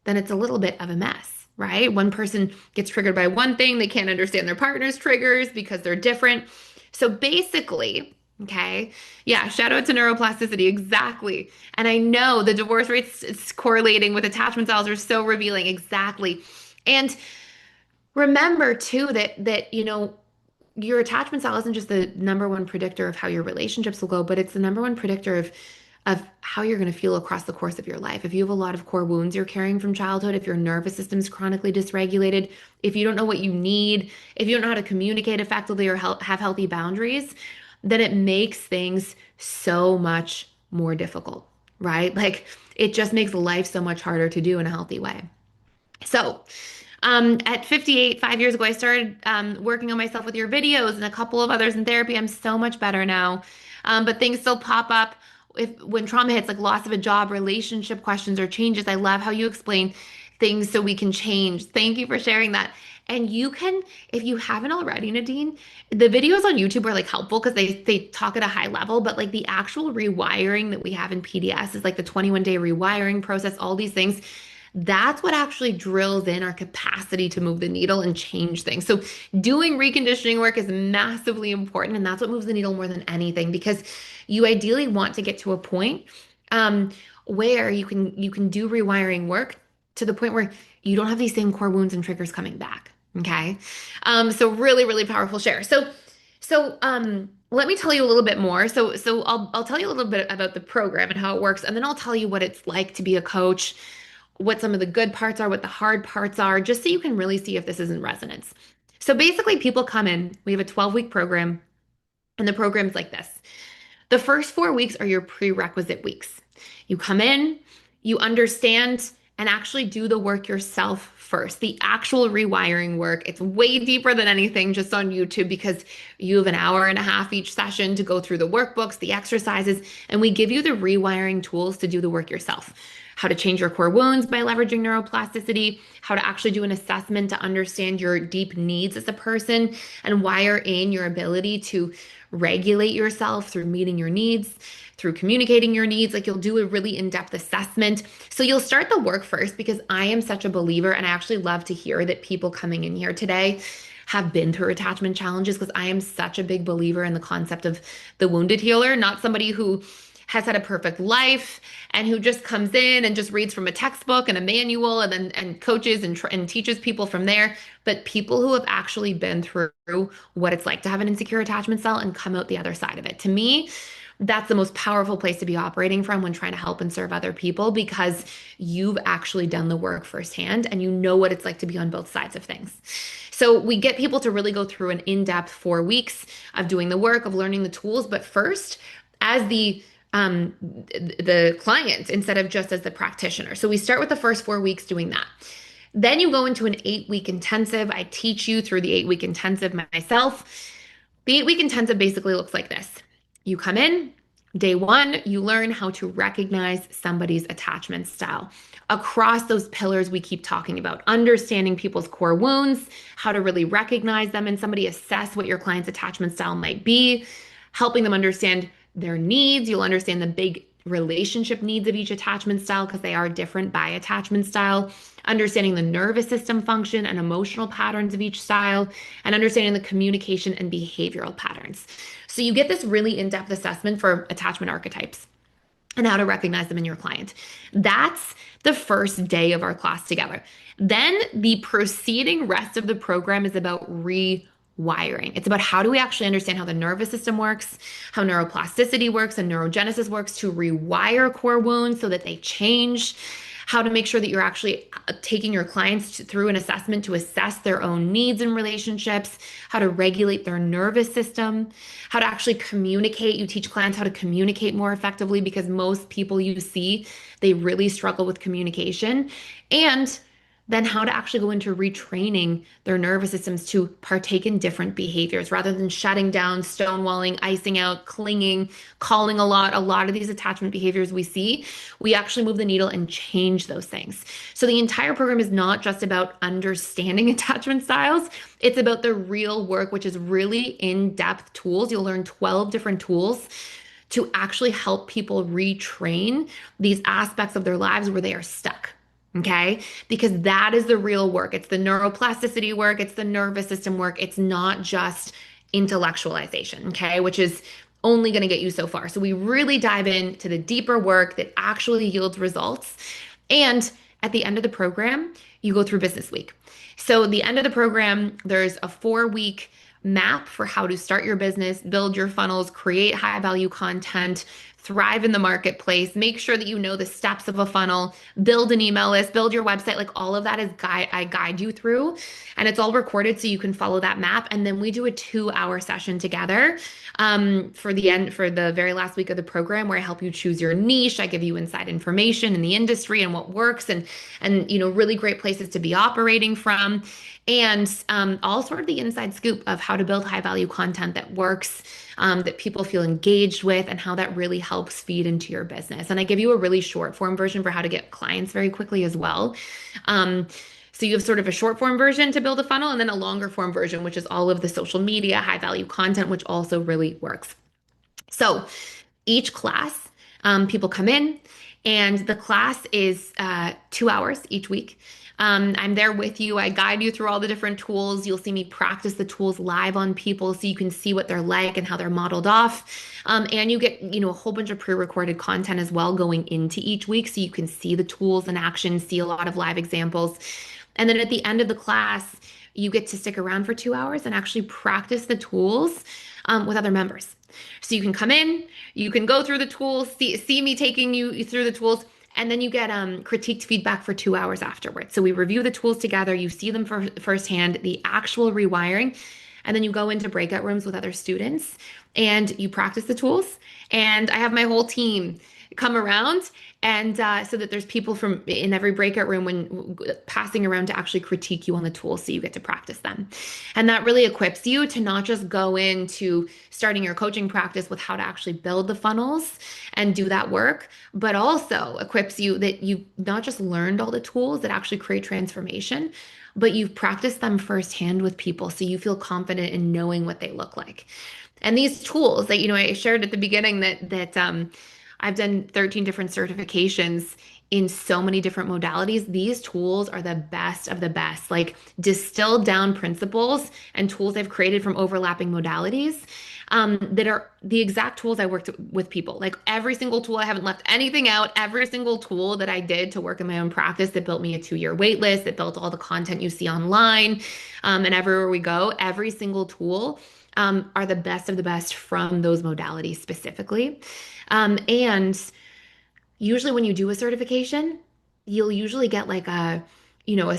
then it's a little bit of a mess, right? One person gets triggered by one thing, they can't understand their partner's triggers because they're different. So basically, okay, yeah, shout out to neuroplasticity, exactly. And I know the divorce rates it's correlating with attachment styles are so revealing, exactly. And remember too that your attachment style isn't just the number one predictor of how your relationships will go, but it's the number one predictor of how you're going to feel across the course of your life. If you have a lot of core wounds you're carrying from childhood, if your nervous system's chronically dysregulated, if you don't know what you need, if you don't know how to communicate effectively or have healthy boundaries, then it makes things so much more difficult, right? Like it just makes life so much harder to do in a healthy way. So, at 58, 5 years ago, I started working on myself with your videos and a couple of others in therapy. I'm so much better now. But things still pop up when trauma hits, like loss of a job, relationship questions, or changes. I love how you explain things so we can change. Thank you for sharing that. And you can, if you haven't already, Nadine, the videos on YouTube are like helpful because they talk at a high level, but like the actual rewiring that we have in PDS is like the 21-day rewiring process, all these things. That's what actually drills in our capacity to move the needle and change things. So doing reconditioning work is massively important, and that's what moves the needle more than anything because you ideally want to get to a point um, where you can do rewiring work to the point where you don't have these same core wounds and triggers coming back. Okay. So really, really powerful share. So let me tell you a little bit more. So I'll tell you a little bit about the program and how it works, and then I'll tell you what it's like to be a coach, what some of the good parts are, what the hard parts are, just so you can really see if this is in resonance. So basically, people come in, we have a 12-week program, and the program's like this. The first 4 weeks are your prerequisite weeks. You come in, you understand, and actually do the work yourself first. The actual rewiring work. It's way deeper than anything just on YouTube because you have an hour and a half each session to go through the workbooks, the exercises, and we give you the rewiring tools to do the work yourself. How to change your core wounds by leveraging neuroplasticity, how to actually do an assessment to understand your deep needs as a person and wire in your ability to regulate yourself through meeting your needs, through communicating your needs. Like you'll do a really in-depth assessment. So you'll start the work first because I am such a believer and I actually love to hear that people coming in here today have been through attachment challenges because I am such a big believer in the concept of the wounded healer, not somebody who has had a perfect life and who just comes in and just reads from a textbook and a manual and then and coaches and teaches people from there, but people who have actually been through what it's like to have an insecure attachment style and come out the other side of it. To me, that's the most powerful place to be operating from when trying to help and serve other people because you've actually done the work firsthand and you know what it's like to be on both sides of things. So we get people to really go through an in-depth 4 weeks of doing the work, of learning the tools, but first, as the client instead of just as the practitioner. So we start with the first 4 weeks doing that. Then you go into an 8 week intensive. I teach you through the 8 week intensive myself. The 8 week intensive basically looks like this. You come in, Day one, you learn how to recognize somebody's attachment style. Across those pillars we keep talking about, understanding people's core wounds, how to really recognize them and somebody assess what your client's attachment style might be, helping them understand their needs. You'll understand the big relationship needs of each attachment style because they are different by attachment style, understanding the nervous system function and emotional patterns of each style, and understanding the communication and behavioral patterns. So you get this really in-depth assessment for attachment archetypes and how to recognize them in your client. That's the first day of our class together. Then the proceeding rest of the program is about rewiring. It's about how do we actually understand how the nervous system works, how neuroplasticity works, and neurogenesis works to rewire core wounds so that they change, how to make sure that you're actually taking your clients through an assessment to assess their own needs and relationships, how to regulate their nervous system, how to actually communicate. You teach clients how to communicate more effectively because most people you see, they really struggle with communication. And then how to actually go into retraining their nervous systems to partake in different behaviors rather than shutting down, stonewalling, icing out, clinging, calling a lot. A lot of these attachment behaviors we see, we actually move the needle and change those things. So the entire program is not just about understanding attachment styles. It's about the real work, which is really in-depth tools. You'll learn 12 different tools to actually help people retrain these aspects of their lives where they are stuck. Okay. Because that is the real work. It's the neuroplasticity work. It's the nervous system work. It's not just intellectualization. Okay. Which is only going to get you so far. So we really dive into the deeper work that actually yields results. And at the end of the program, you go through business week. So at the end of the program, there's a 4-week map for how to start your business, build your funnels, create high value content, thrive in the marketplace, make sure that you know the steps of a funnel, build an email list, build your website. Like all of that is I guide you through, and it's all recorded so you can follow that map. And then we do a 2-hour session together for the very last week of the program where I help you choose your niche. I give you inside information in the industry and what works and really great places to be operating from. And all sort of the inside scoop of how to build high value content that works, that people feel engaged with, and how that really helps feed into your business. And I give you a really short form version for how to get clients very quickly as well. So you have sort of a short form version to build a funnel, and then a longer form version, which is all of the social media, high value content, which also really works. So each class, people come in, and the class is 2 hours each week. I'm there with you. I guide you through all the different tools. You'll see me practice the tools live on people so you can see what they're like and how they're modeled off. And you get, a whole bunch of pre-recorded content as well going into each week so you can see the tools in action, see a lot of live examples. And then at the end of the class, you get to stick around for 2 hours and actually practice the tools with other members. So you can come in, you can go through the tools, see me taking you through the tools, and then you get critiqued feedback for 2 hours afterwards. So we review the tools together, you see them firsthand, the actual rewiring, and then you go into breakout rooms with other students and you practice the tools. And I have my whole team come around, and so that there's people from in every breakout room when passing around to actually critique you on the tools so you get to practice them. And that really equips you to not just go into starting your coaching practice with how to actually build the funnels and do that work, but also equips you that you've not just learned all the tools that actually create transformation, but you've practiced them firsthand with people so you feel confident in knowing what they look like. And these tools that, I shared at the beginning that I've done 13 different certifications in so many different modalities. These tools are the best of the best, like distilled down principles and tools I've created from overlapping modalities that are the exact tools I worked with people. Like every single tool, I haven't left anything out. Every single tool that I did to work in my own practice that built me a 2-year wait list, that built all the content you see online, and everywhere we go, every single tool are the best of the best from those modalities specifically. And usually when you do a certification, you'll usually get like a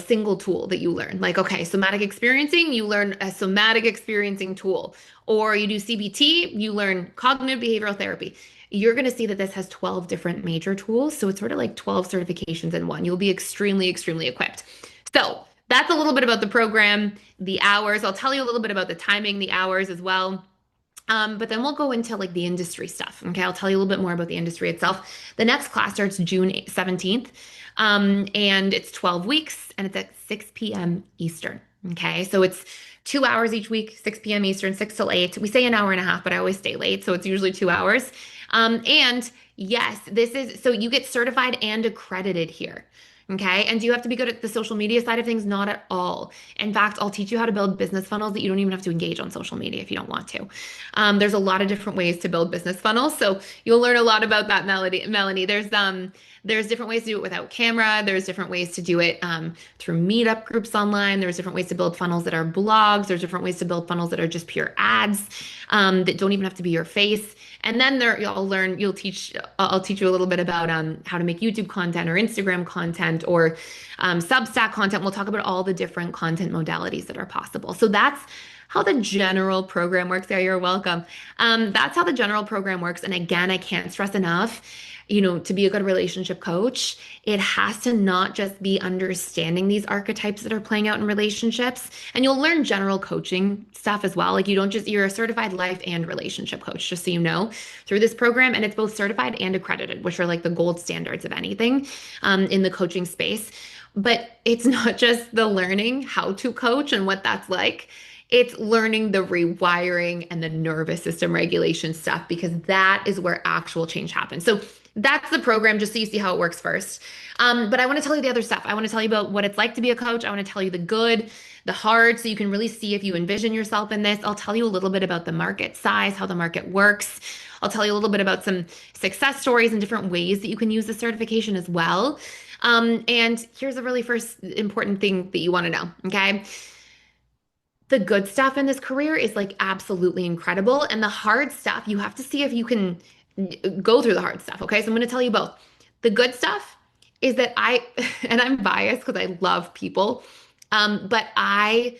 single tool that you learn. Like, okay, somatic experiencing, you learn a somatic experiencing tool. Or you do CBT, you learn cognitive behavioral therapy. You're going to see that this has 12 different major tools. So it's sort of like 12 certifications in one. You'll be extremely, extremely equipped. So that's a little bit about the program, the hours. I'll tell you a little bit about the timing, the hours as well. But then we'll go into like the industry stuff. Okay, I'll tell you a little bit more about the industry itself. The next class starts June 17th, and it's 12 weeks, and it's at 6 p.m. Eastern. Okay, so it's 2 hours each week, 6 p.m. Eastern, 6 till 8. We say an hour and a half, but I always stay late, so it's usually 2 hours. And yes, this is so you get certified and accredited here. Okay. And do you have to be good at the social media side of things? Not at all. In fact, I'll teach you how to build business funnels that you don't even have to engage on social media if you don't want to. There's a lot of different ways to build business funnels. So you'll learn a lot about that, Melanie. There's different ways to do it without camera. There's different ways to do it through meetup groups online. There's different ways to build funnels that are blogs. There's different ways to build funnels that are just pure ads that don't even have to be your face. And then I'll teach you a little bit about how to make YouTube content or Instagram content or Substack content. We'll talk about all the different content modalities that are possible. So that's how the general program works. Yeah, you're welcome. That's how the general program works. And again, I can't stress enough, to be a good relationship coach, it has to not just be understanding these archetypes that are playing out in relationships. And you'll learn general coaching stuff as well. Like you're a certified life and relationship coach, just so you know, through this program. And it's both certified and accredited, which are like the gold standards of anything in the coaching space. But it's not just the learning how to coach and what that's like. It's learning the rewiring and the nervous system regulation stuff because that is where actual change happens. So that's the program, just so you see how it works first. But I want to tell you the other stuff. I want to tell you about what it's like to be a coach. I want to tell you the good, the hard, so you can really see if you envision yourself in this. I'll tell you a little bit about the market size, how the market works. I'll tell you a little bit about some success stories and different ways that you can use the certification as well. And here's the really first important thing that you want to know, okay? The good stuff in this career is like absolutely incredible. And the hard stuff, you have to see if you can go through the hard stuff. Okay. So I'm going to tell you both. The good stuff is that and I'm biased because I love people, but I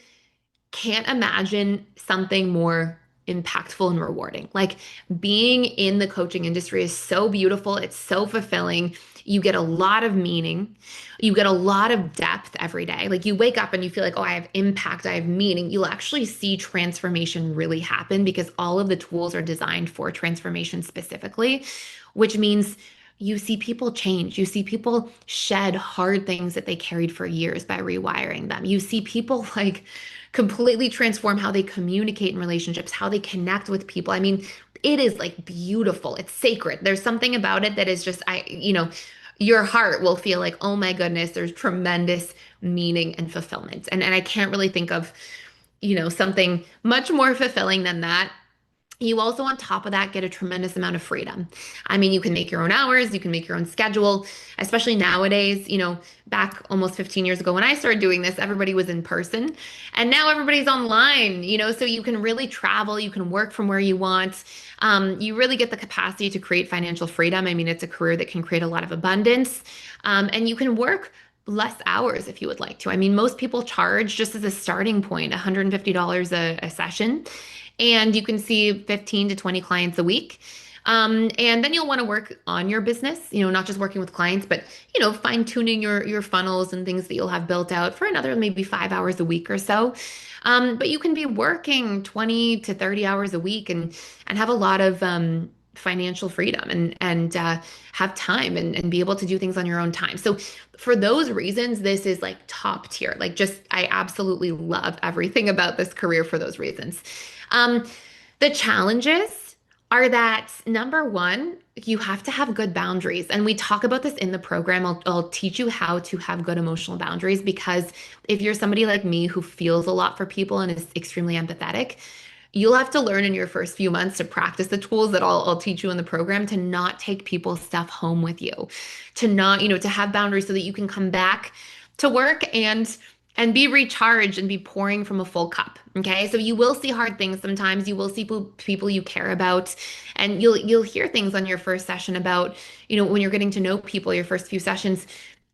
can't imagine something more impactful and rewarding. Like being in the coaching industry is so beautiful. It's so fulfilling. You get a lot of meaning. You get a lot of depth every day. Like you wake up and you feel like, oh, I have impact, I have meaning. You'll actually see transformation really happen because all of the tools are designed for transformation specifically, which means you see people change. You see people shed hard things that they carried for years by rewiring them. You see people like completely transform how they communicate in relationships, how they connect with people. I mean, it is like beautiful. It's sacred. There's something about it that is just, your heart will feel like, oh my goodness, there's tremendous meaning and fulfillment. And I can't really think of, something much more fulfilling than that. You also, on top of that, get a tremendous amount of freedom. I mean, you can make your own hours, you can make your own schedule, especially nowadays. Back almost 15 years ago when I started doing this, everybody was in person, and now everybody's online, so you can really travel, you can work from where you want. You really get the capacity to create financial freedom. I mean, it's a career that can create a lot of abundance, and you can work less hours if you would like to. I mean, most people charge just as a starting point, $150 a session and you can see 15 to 20 clients a week. And then you'll want to work on your business, not just working with clients, but, fine tuning your funnels and things that you'll have built out for another maybe 5 hours a week or so. But you can be working 20 to 30 hours a week and have a lot of financial freedom and have time and be able to do things on your own time. So for those reasons, this is like top tier. Like just, I absolutely love everything about this career for those reasons. The challenges are that number one, you have to have good boundaries. And we talk about this in the program. I'll teach you how to have good emotional boundaries because if you're somebody like me who feels a lot for people and is extremely empathetic, you'll have to learn in your first few months to practice the tools that I'll teach you in the program to not take people's stuff home with you, to not, to have boundaries so that you can come back to work and be recharged and be pouring from a full cup. Okay. So you will see hard things sometimes. You will see people you care about, and you'll hear things on your first session about, when you're getting to know people, your first few sessions,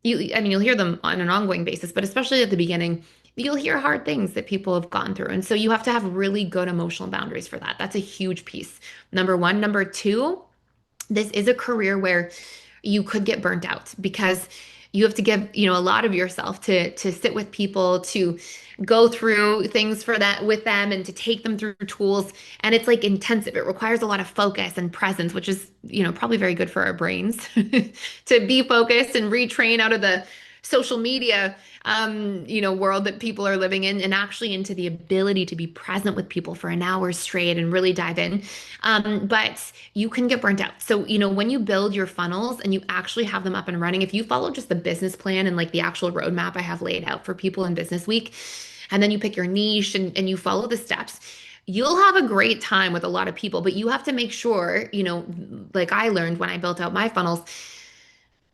you'll hear them on an ongoing basis, but especially at the beginning, you'll hear hard things that people have gone through. And so you have to have really good emotional boundaries for that. That's a huge piece. Number one. Number two, this is a career where you could get burnt out because You have to give, a lot of yourself to sit with people, to go through things for that with them and to take them through tools. And it's like intensive. It requires a lot of focus and presence, which is, probably very good for our brains to be focused and retrain out of the social media world that people are living in and actually into the ability to be present with people for an hour straight and really dive in. But you can get burnt out. So, when you build your funnels and you actually have them up and running, if you follow just the business plan and like the actual roadmap I have laid out for people in Business Week, and then you pick your niche and you follow the steps, you'll have a great time with a lot of people. But you have to make sure, like I learned when I built out my funnels,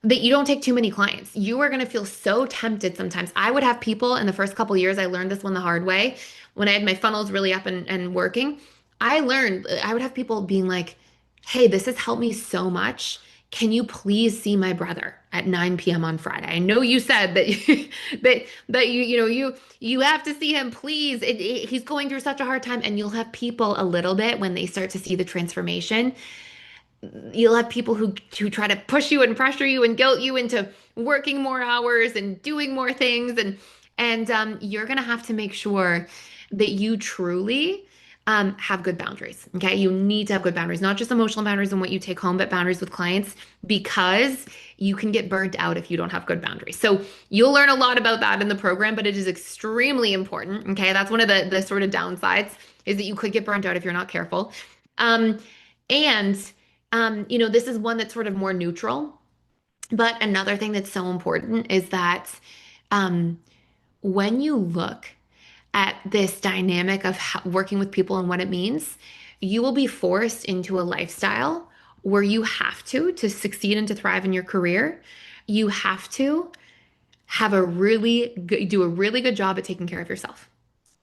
that you don't take too many clients. You are going to feel so tempted sometimes. I would have people in the first couple years, I learned this one the hard way. When I had my funnels really up and working, I would have people being like, hey, this has helped me so much. Can you please see my brother at 9 p.m. on Friday? I know you said that that you have to see him, please. He's going through such a hard time, and you'll have people a little bit when they start to see the transformation. You'll have people who try to push you and pressure you and guilt you into working more hours and doing more things, and you're gonna have to make sure that you truly have good boundaries. Okay, you need to have good boundaries, not just emotional boundaries and what you take home, but boundaries with clients, because you can get burnt out if you don't have good boundaries. So you'll learn a lot about that in the program, but it is extremely important. Okay, that's one of the sort of downsides, is that you could get burnt out if you're not careful. Um, and this is one that's sort of more neutral. But another thing that's so important is that um, when you look at this dynamic of working with people and what it means, you will be forced into a lifestyle where you have to succeed and to thrive in your career. You have to have do a really good job at taking care of yourself.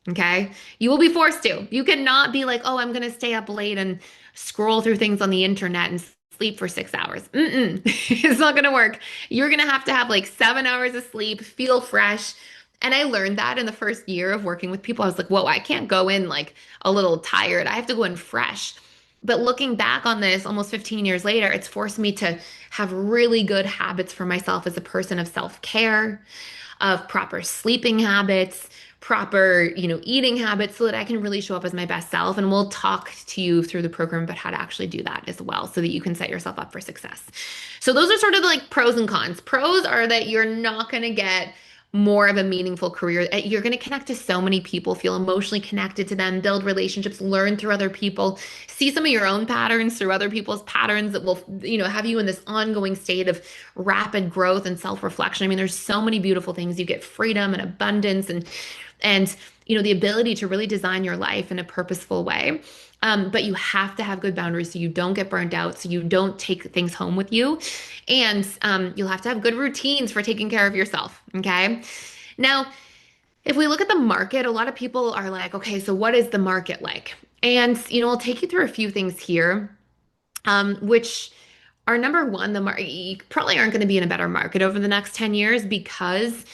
Okay. You will be forced to. You cannot be like, oh, I'm going to stay up late and scroll through things on the internet and sleep for 6 hours. Mm-mm. It's not going to work. You're going to have like 7 hours of sleep, feel fresh. And I learned that in the first year of working with people. I was like, whoa, I can't go in like a little tired. I have to go in fresh. But looking back on this almost 15 years later, it's forced me to have really good habits for myself as a person of self-care, of proper sleeping habits, proper, eating habits, so that I can really show up as my best self. And we'll talk to you through the program about how to actually do that as well, so that you can set yourself up for success. So those are sort of like pros and cons. Pros are that you're not going to get more of a meaningful career. You're going to connect to so many people, feel emotionally connected to them, build relationships, learn through other people, see some of your own patterns through other people's patterns that will, have you in this ongoing state of rapid growth and self-reflection. I mean, there's so many beautiful things. You get freedom and abundance and the ability to really design your life in a purposeful way. But you have to have good boundaries so you don't get burned out, so you don't take things home with you. And you'll have to have good routines for taking care of yourself. Okay. Now, if we look at the market, a lot of people are like, okay, so what is the market like? And, I'll take you through a few things here, which are number one, you probably aren't going to be in a better market over the next 10 years, because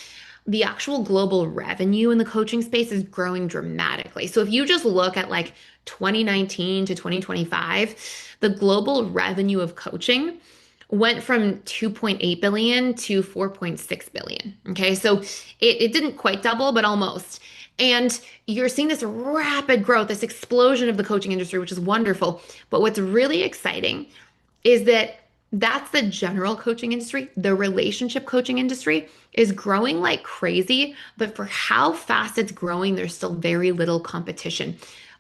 the actual global revenue in the coaching space is growing dramatically. So if you just look at like 2019 to 2025, the global revenue of coaching went from 2.8 billion to 4.6 billion. Okay. So it didn't quite double, but almost. And you're seeing this rapid growth, this explosion of the coaching industry, which is wonderful. But what's really exciting is that that's the general coaching industry. The relationship coaching industry is growing like crazy, but for how fast it's growing, there's still very little competition,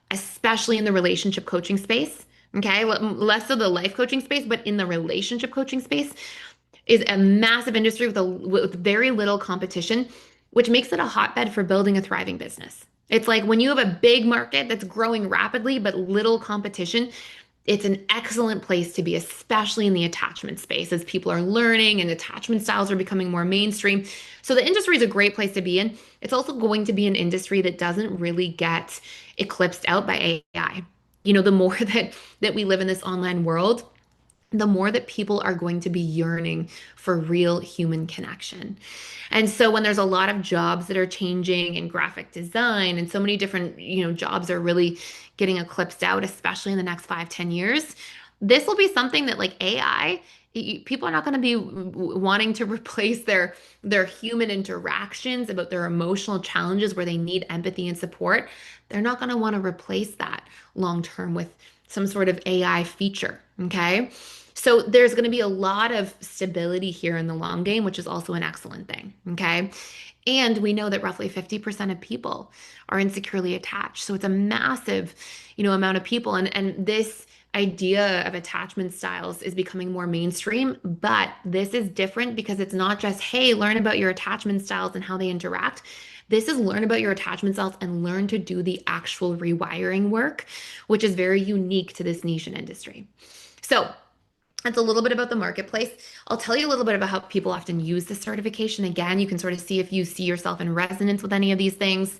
especially in the relationship coaching space. Okay, less of the life coaching space, but in the relationship coaching space is a massive industry with very little competition, which makes it a hotbed for building a thriving business. It's like when you have a big market that's growing rapidly, but little competition, it's an excellent place to be, especially in the attachment space, as people are learning and attachment styles are becoming more mainstream. So the industry is a great place to be in. It's also going to be an industry that doesn't really get eclipsed out by AI. The more that we live in this online world, the more that people are going to be yearning for real human connection. And so when there's a lot of jobs that are changing in graphic design and so many different, jobs are really getting eclipsed out, especially in the next 5, 10 years, this will be something that like AI People are not going to be wanting to replace their human interactions about their emotional challenges where they need empathy and support. They're not going to want to replace that long term with some sort of AI feature. Okay. So there's going to be a lot of stability here in the long game, which is also an excellent thing. Okay. And we know that roughly 50% of people are insecurely attached. So it's a massive, amount of people. And this idea of attachment styles is becoming more mainstream, but this is different because it's not just, hey, learn about your attachment styles and how they interact. This is learn about your attachment styles and learn to do the actual rewiring work, which is very unique to this niche and industry. So it's a little bit about the marketplace. I'll tell you a little bit about how people often use this certification. Again, you can sort of see if you see yourself in resonance with any of these things.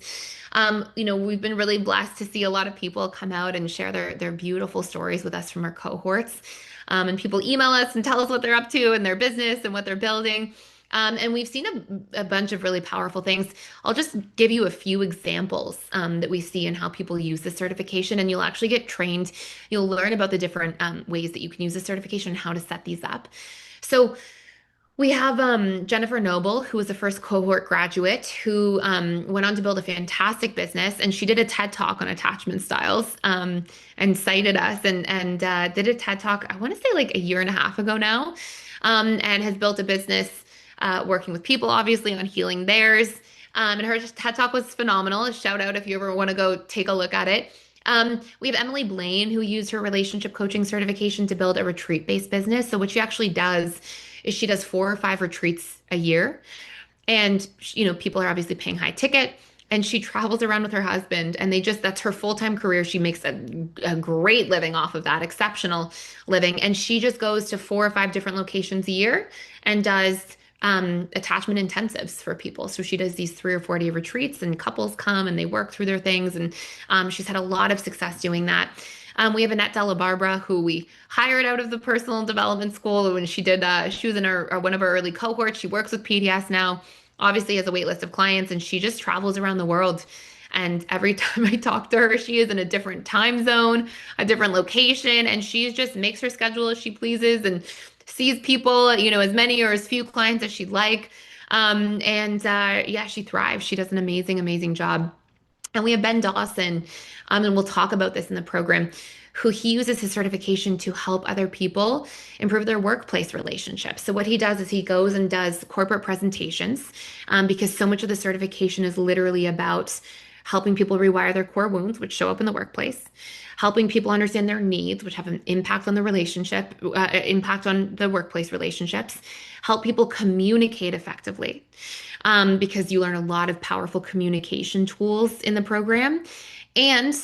We've been really blessed to see a lot of people come out and share their beautiful stories with us from our cohorts. And people email us and tell us what they're up to in their business and what they're building. And we've seen a bunch of really powerful things. I'll just give you a few examples that we see in how people use the certification, and you'll actually get trained. You'll learn about the different ways that you can use the certification and how to set these up. So we have Jennifer Noble, who was the first cohort graduate, who went on to build a fantastic business, and she did a TED Talk on attachment styles and cited us and did a TED Talk, I want to say like a year and a half ago now, and has built a business working with people, obviously, on healing theirs. And her TED Talk was phenomenal. A shout out if you ever want to go take a look at it. We have Emily Blaine, who used her relationship coaching certification to build a retreat-based business. So what she actually does is she does 4 or 5 retreats a year. And, people are obviously paying high ticket. And she travels around with her husband, and that's her full-time career. She makes a great living off of that, exceptional living. And she just goes to 4 or 5 different locations a year and does attachment intensives for people. So she does these 3 or 4 day retreats, and couples come and they work through their things. And she's had a lot of success doing that. We have Annette Della Barbara, who we hired out of the personal development school when she was in one of our early cohorts. She works with PDS now, obviously has a wait list of clients, and she just travels around the world. And every time I talk to her, she is in a different time zone, a different location, and she just makes her schedule as she pleases and sees people, as many or as few clients as she'd like. Yeah, she thrives. She does an amazing, amazing job. And we have Ben Dawson, and we'll talk about this in the program, who he uses his certification to help other people improve their workplace relationships. So what he does is he goes and does corporate presentations, because so much of the certification is literally about helping people rewire their core wounds, which show up in the workplace, helping people understand their needs, which have an impact on the impact on the workplace relationships, help people communicate effectively, because you learn a lot of powerful communication tools in the program. And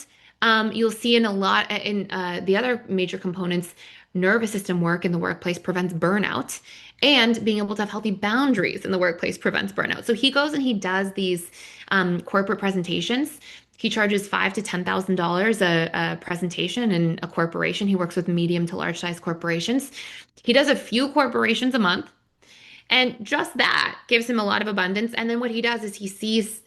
you'll see in the other major components, nervous system work in the workplace prevents burnout, and being able to have healthy boundaries in the workplace prevents burnout. So he goes and he does these corporate presentations. He charges $5,000 to $10,000 a presentation in a corporation. He works with medium to large size corporations. He does a few corporations a month. And just that gives him a lot of abundance. And then what he does is he sees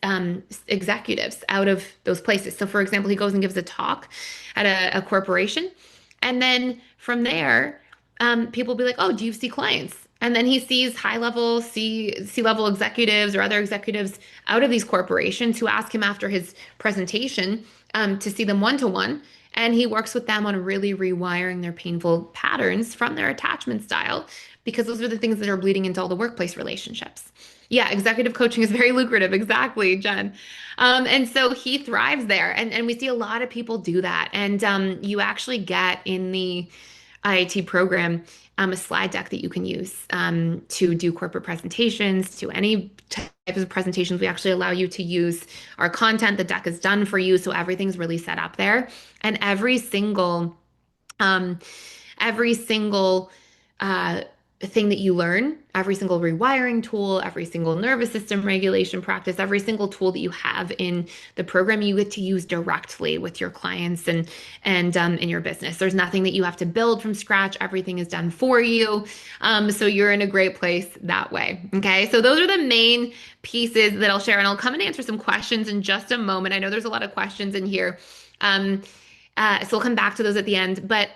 executives out of those places. So, for example, he goes and gives a talk at a corporation. And then from there, people will be like, oh, do you see clients? And then he sees high-level C-level executives or other executives out of these corporations who ask him after his presentation to see them one-to-one. And he works with them on really rewiring their painful patterns from their attachment style, because those are the things that are bleeding into all the workplace relationships. Yeah, executive coaching is very lucrative. Exactly, Jen. And so he thrives there. And we see a lot of people do that. And you actually get in the IAT program a slide deck that you can use to do corporate presentations, to any type of presentations. We actually allow you to use our content. The deck is done for you, so everything's really set up there. And every single thing that you learn, every single rewiring tool, every single nervous system regulation practice, every single tool that you have in the program, you get to use directly with your clients and in your business. There's nothing that you have to build from scratch. Everything is done for you. So you're in a great place that way. Okay. So those are the main pieces that I'll share, and I'll come and answer some questions in just a moment. I know there's a lot of questions in here. So we'll come back to those at the end. But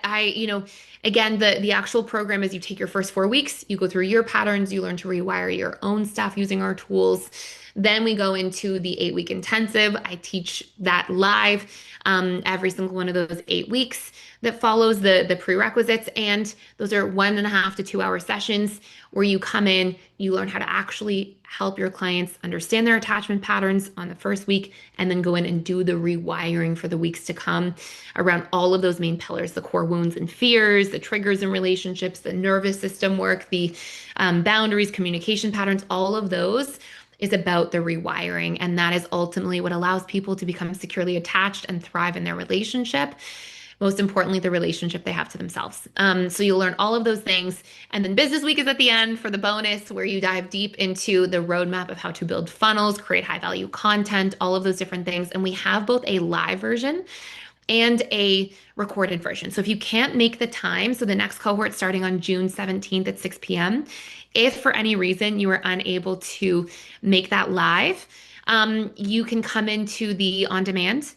Again, the actual program is you take your first 4 weeks, you go through your patterns, you learn to rewire your own stuff using our tools. Then we go into the 8 week intensive. I teach that live every single one of those 8 weeks that follows the prerequisites. And those are 1.5 to 2 hour sessions where you come in, you learn how to actually help your clients understand their attachment patterns on the first week, and then go in and do the rewiring for the weeks to come around all of those main pillars: the core wounds and fears, the triggers and relationships, the nervous system work, the boundaries, communication patterns, all of those is about the rewiring. And that is ultimately what allows people to become securely attached and thrive in their relationship. Most importantly, the relationship they have to themselves. So you'll learn all of those things. And then Business Week is at the end for the bonus, where you dive deep into the roadmap of how to build funnels, create high value content, all of those different things. And we have both a live version and a recorded version. So if you can't make the time, so the next cohort starting on June 17th at 6 p.m., if for any reason you are unable to make that live, you can come into the on demand.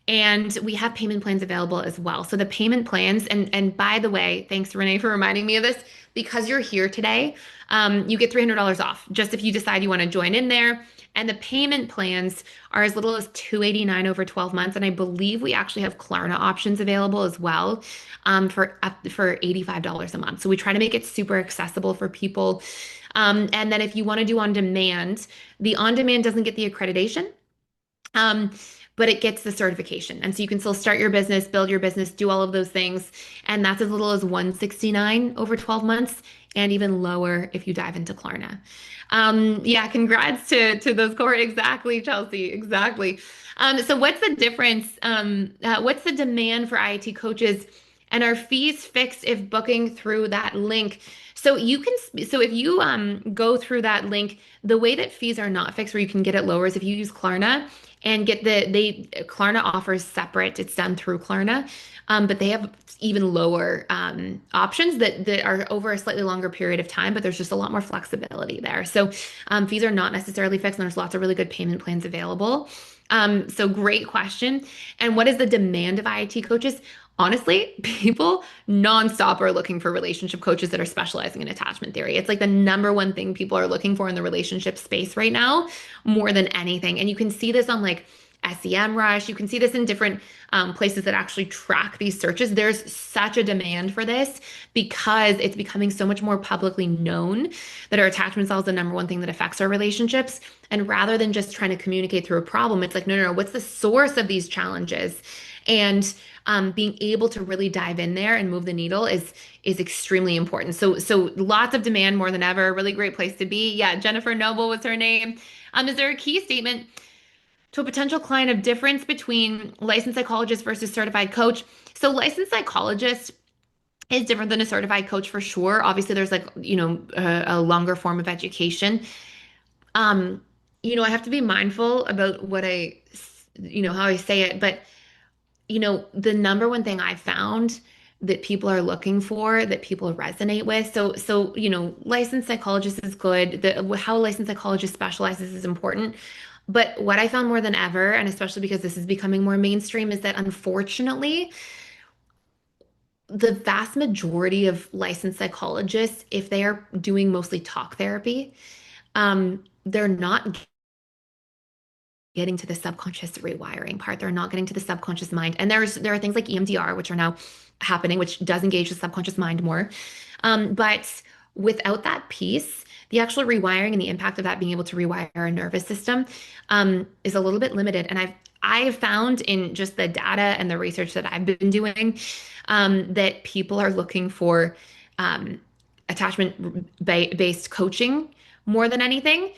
And we have payment plans available as well. So the payment plans, and by the way, thanks Renee for reminding me of this, because you're here today, you get $300 off just if you decide you want to join in there. And the payment plans are as little as $289 over 12 months. And I believe we actually have Klarna options available as well, for $85 a month. So we try to make it super accessible for people. And then if you want to do on demand, the on demand doesn't get the accreditation. Um, but it gets the certification. And so you can still start your business, build your business, do all of those things. And that's as little as 169 over 12 months, and even lower if you dive into Klarna. Yeah, congrats to those cohort. Exactly, Chelsea. Exactly. So what's the difference? What's the demand for IAT coaches? And are fees fixed if booking through that link? So you can, so if you go through that link, the way that fees are not fixed, where you can get it lower, is if you use Klarna and get Klarna offers separate. It's done through Klarna, but they have even lower options that are over a slightly longer period of time, but there's just a lot more flexibility there. So fees are not necessarily fixed, and there's lots of really good payment plans available. So great question. And what is the demand of IIT coaches? Honestly, people nonstop are looking for relationship coaches that are specializing in attachment theory. It's like the number one thing people are looking for in the relationship space right now, more than anything. And you can see this on like SEMrush. You can see this in different places that actually track these searches. There's such a demand for this because it's becoming so much more publicly known that our attachment style is the number one thing that affects our relationships. And rather than just trying to communicate through a problem, it's like, no, no, no, what's the source of these challenges? And being able to really dive in there and move the needle is extremely important. So lots of demand more than ever. Really great place to be. Yeah, Jennifer Noble was her name. Is there a key statement to a potential client of difference between licensed psychologist versus certified coach? So licensed psychologist is different than a certified coach for sure. Obviously, there's like, a longer form of education. Um, I have to be mindful about how I say it, but the number one thing I found that people are looking for, that people resonate with. So, licensed psychologist is good. How a licensed psychologist specializes is important. But what I found more than ever, and especially because this is becoming more mainstream, is that unfortunately, the vast majority of licensed psychologists, if they are doing mostly talk therapy, they're not getting to the subconscious rewiring part. They're not getting to the subconscious mind. And there are things like EMDR, which are now happening, which does engage the subconscious mind more. But without that piece, the actual rewiring and the impact of that being able to rewire our nervous system is a little bit limited. And I've found in just the data and the research that I've been doing that people are looking for attachment-based coaching more than anything.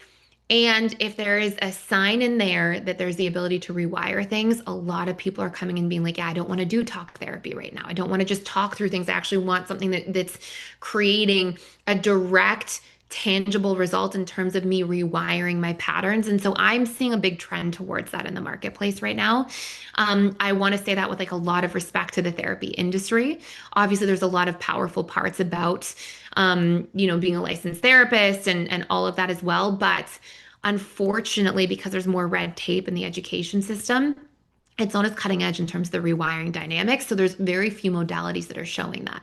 And if there is a sign in there that there's the ability to rewire things, a lot of people are coming and being like, yeah, I don't want to do talk therapy right now. I don't want to just talk through things. I actually want something that's creating a direct, tangible result in terms of me rewiring my patterns. And so I'm seeing a big trend towards that in the marketplace right now. I want to say that with like a lot of respect to the therapy industry. Obviously, there's a lot of powerful parts about being a licensed therapist and all of that as well. But unfortunately, because there's more red tape in the education system, It's not as cutting edge in terms of the rewiring dynamics. So there's very few modalities that are showing that.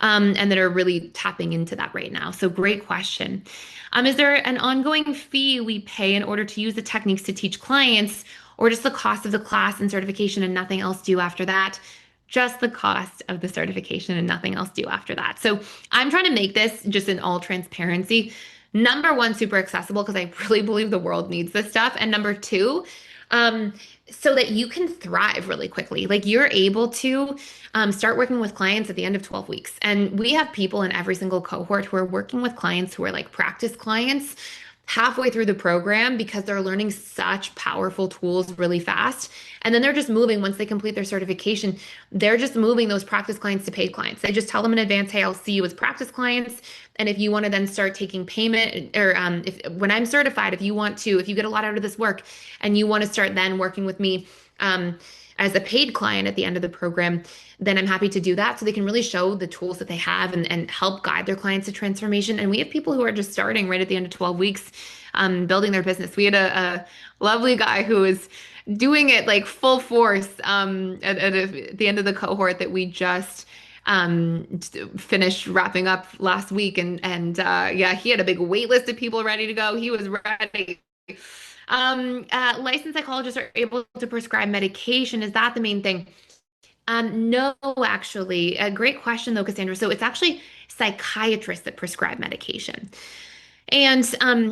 And that are really tapping into that right now. So great question. Is there an ongoing fee we pay in order to use the techniques to teach clients, or just the cost of the class and certification and nothing else due after that? Just the cost of the certification and nothing else due after that. So I'm trying to make this just in all transparency. Number one, super accessible because I really believe the world needs this stuff. And number two, um, so that you can thrive really quickly. Like you're able to start working with clients at the end of 12 weeks. And we have people in every single cohort who are working with clients who are like practice clients halfway through the program because they're learning such powerful tools really fast. And then they're just moving once they complete their certification, they're just moving those practice clients to paid clients. They just tell them in advance, hey, I'll see you as practice clients. And if you want to then start taking payment, or if when I'm certified, if you want to, if you get a lot out of this work and you want to start then working with me, as a paid client at the end of the program, then I'm happy to do that. So they can really show the tools that they have and help guide their clients to transformation. And we have people who are just starting right at the end of 12 weeks, building their business. We had a lovely guy who was doing it like full force at the end of the cohort that we just finished wrapping up last week. And yeah, he had a big wait list of people ready to go. He was ready. Licensed psychologists are able to prescribe medication. Is that the main thing? No, actually. A great question though, Cassandra. So it's actually psychiatrists that prescribe medication. And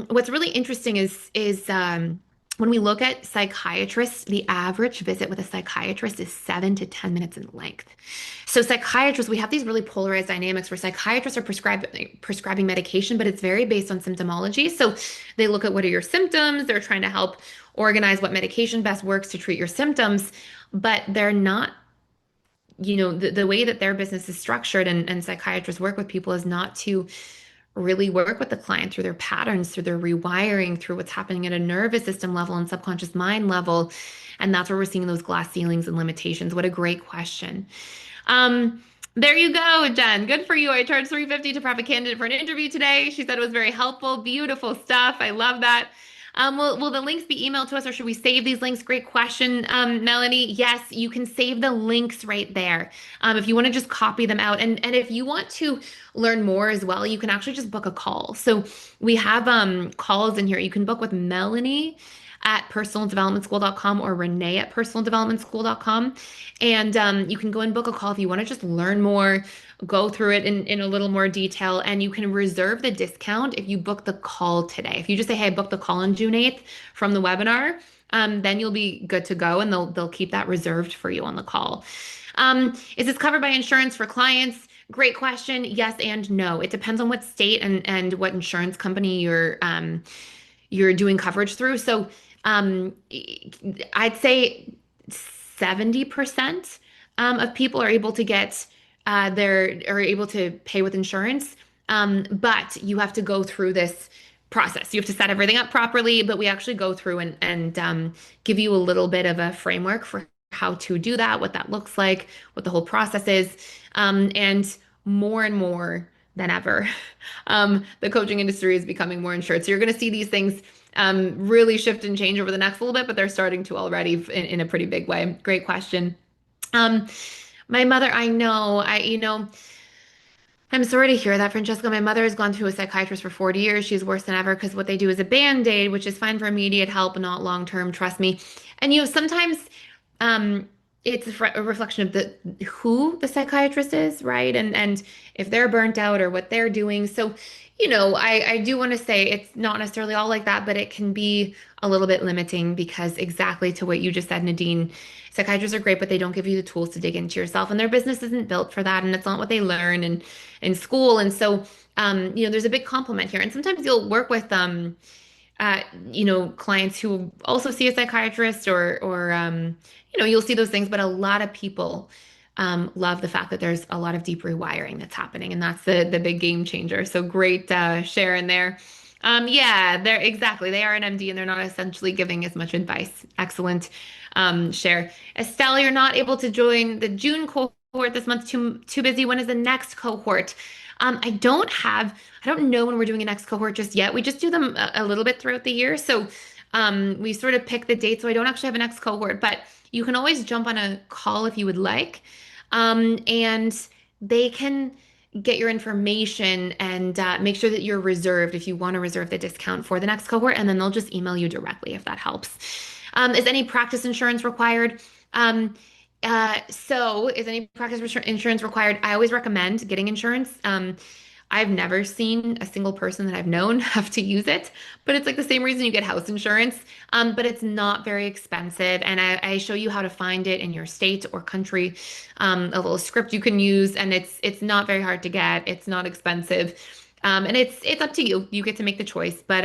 what's really interesting is when we look at psychiatrists, the average visit with a psychiatrist is 7 to 10 minutes in length. So psychiatrists, we have these really polarized dynamics where psychiatrists are prescribing medication, but it's very based on symptomology. So they look at what are your symptoms, they're trying to help organize what medication best works to treat your symptoms, but they're not, the way that their business is structured and psychiatrists work with people is not to really work with the client through their patterns, through their rewiring, through what's happening at a nervous system level and subconscious mind level. And that's where we're seeing those glass ceilings and limitations. What a great question. There you go, Jen. Good for you. I charged $350 to prep a candidate for an interview today. She said it was very helpful. Beautiful stuff. I love that. Will the links be emailed to us or should we save these links? Great question, Melanie. Yes, you can save the links right there. If you want to just copy them out. And if you want to learn more as well, you can actually just book a call. So we have calls in here. You can book with Melanie at personaldevelopmentschool.com or Renee at personaldevelopmentschool.com. And you can go and book a call if you want to just learn more, go through it in a little more detail. And you can reserve the discount if you book the call today. If you just say, hey, I booked the call on June 8th from the webinar, then you'll be good to go and they'll keep that reserved for you on the call. Is this covered by insurance for clients? Great question. Yes and no. It depends on what state and what insurance company you're doing coverage through. So I'd say 70% of people are able to get are able to pay with insurance. But you have to go through this process. You have to set everything up properly, but we actually go through and give you a little bit of a framework for how to do that, what that looks like, what the whole process is. And more than ever, the coaching industry is becoming more insured. So you're going to see these things really shift and change over the next little bit, but they're starting to already in a pretty big way. Great question. Um, my mother, I'm sorry to hear that, Francesca. My mother has gone through a psychiatrist for 40 years. She's worse than ever because what they do is a band-aid, which is fine for immediate help, not long-term, trust me. And sometimes um, it's a reflection of who the psychiatrist is, right? And if they're burnt out or what they're doing. So, I do want to say it's not necessarily all like that, but it can be a little bit limiting because exactly to what you just said, Nadine, psychiatrists are great, but they don't give you the tools to dig into yourself, and their business isn't built for that, and it's not what they learn in school. And so, there's a big complement here. And sometimes you'll work with clients who also see a psychiatrist or you'll see those things, but a lot of people love the fact that there's a lot of deep rewiring that's happening, and that's the big game changer. So great sharing there. Yeah, they're exactly. They are an MD and they're not essentially giving as much advice. Excellent share. Estelle, you're not able to join the June cohort this month. Too busy. When is the next cohort? I don't know when we're doing a next cohort just yet. We just do them a little bit throughout the year. So We sort of pick the date, so I don't actually have an next cohort, but you can always jump on a call if you would like. And they can get your information and make sure that you're reserved if you want to reserve the discount for the next cohort, and then they'll just email you directly if that helps. Is any practice insurance required? Um, is any practice insurance required? I always recommend getting insurance. I've never seen a single person that I've known have to use it, but it's like the same reason you get house insurance. But it's not very expensive, and I show you how to find it in your state or country. A little script you can use, and it's not very hard to get. It's not expensive, and it's up to you. You get to make the choice, but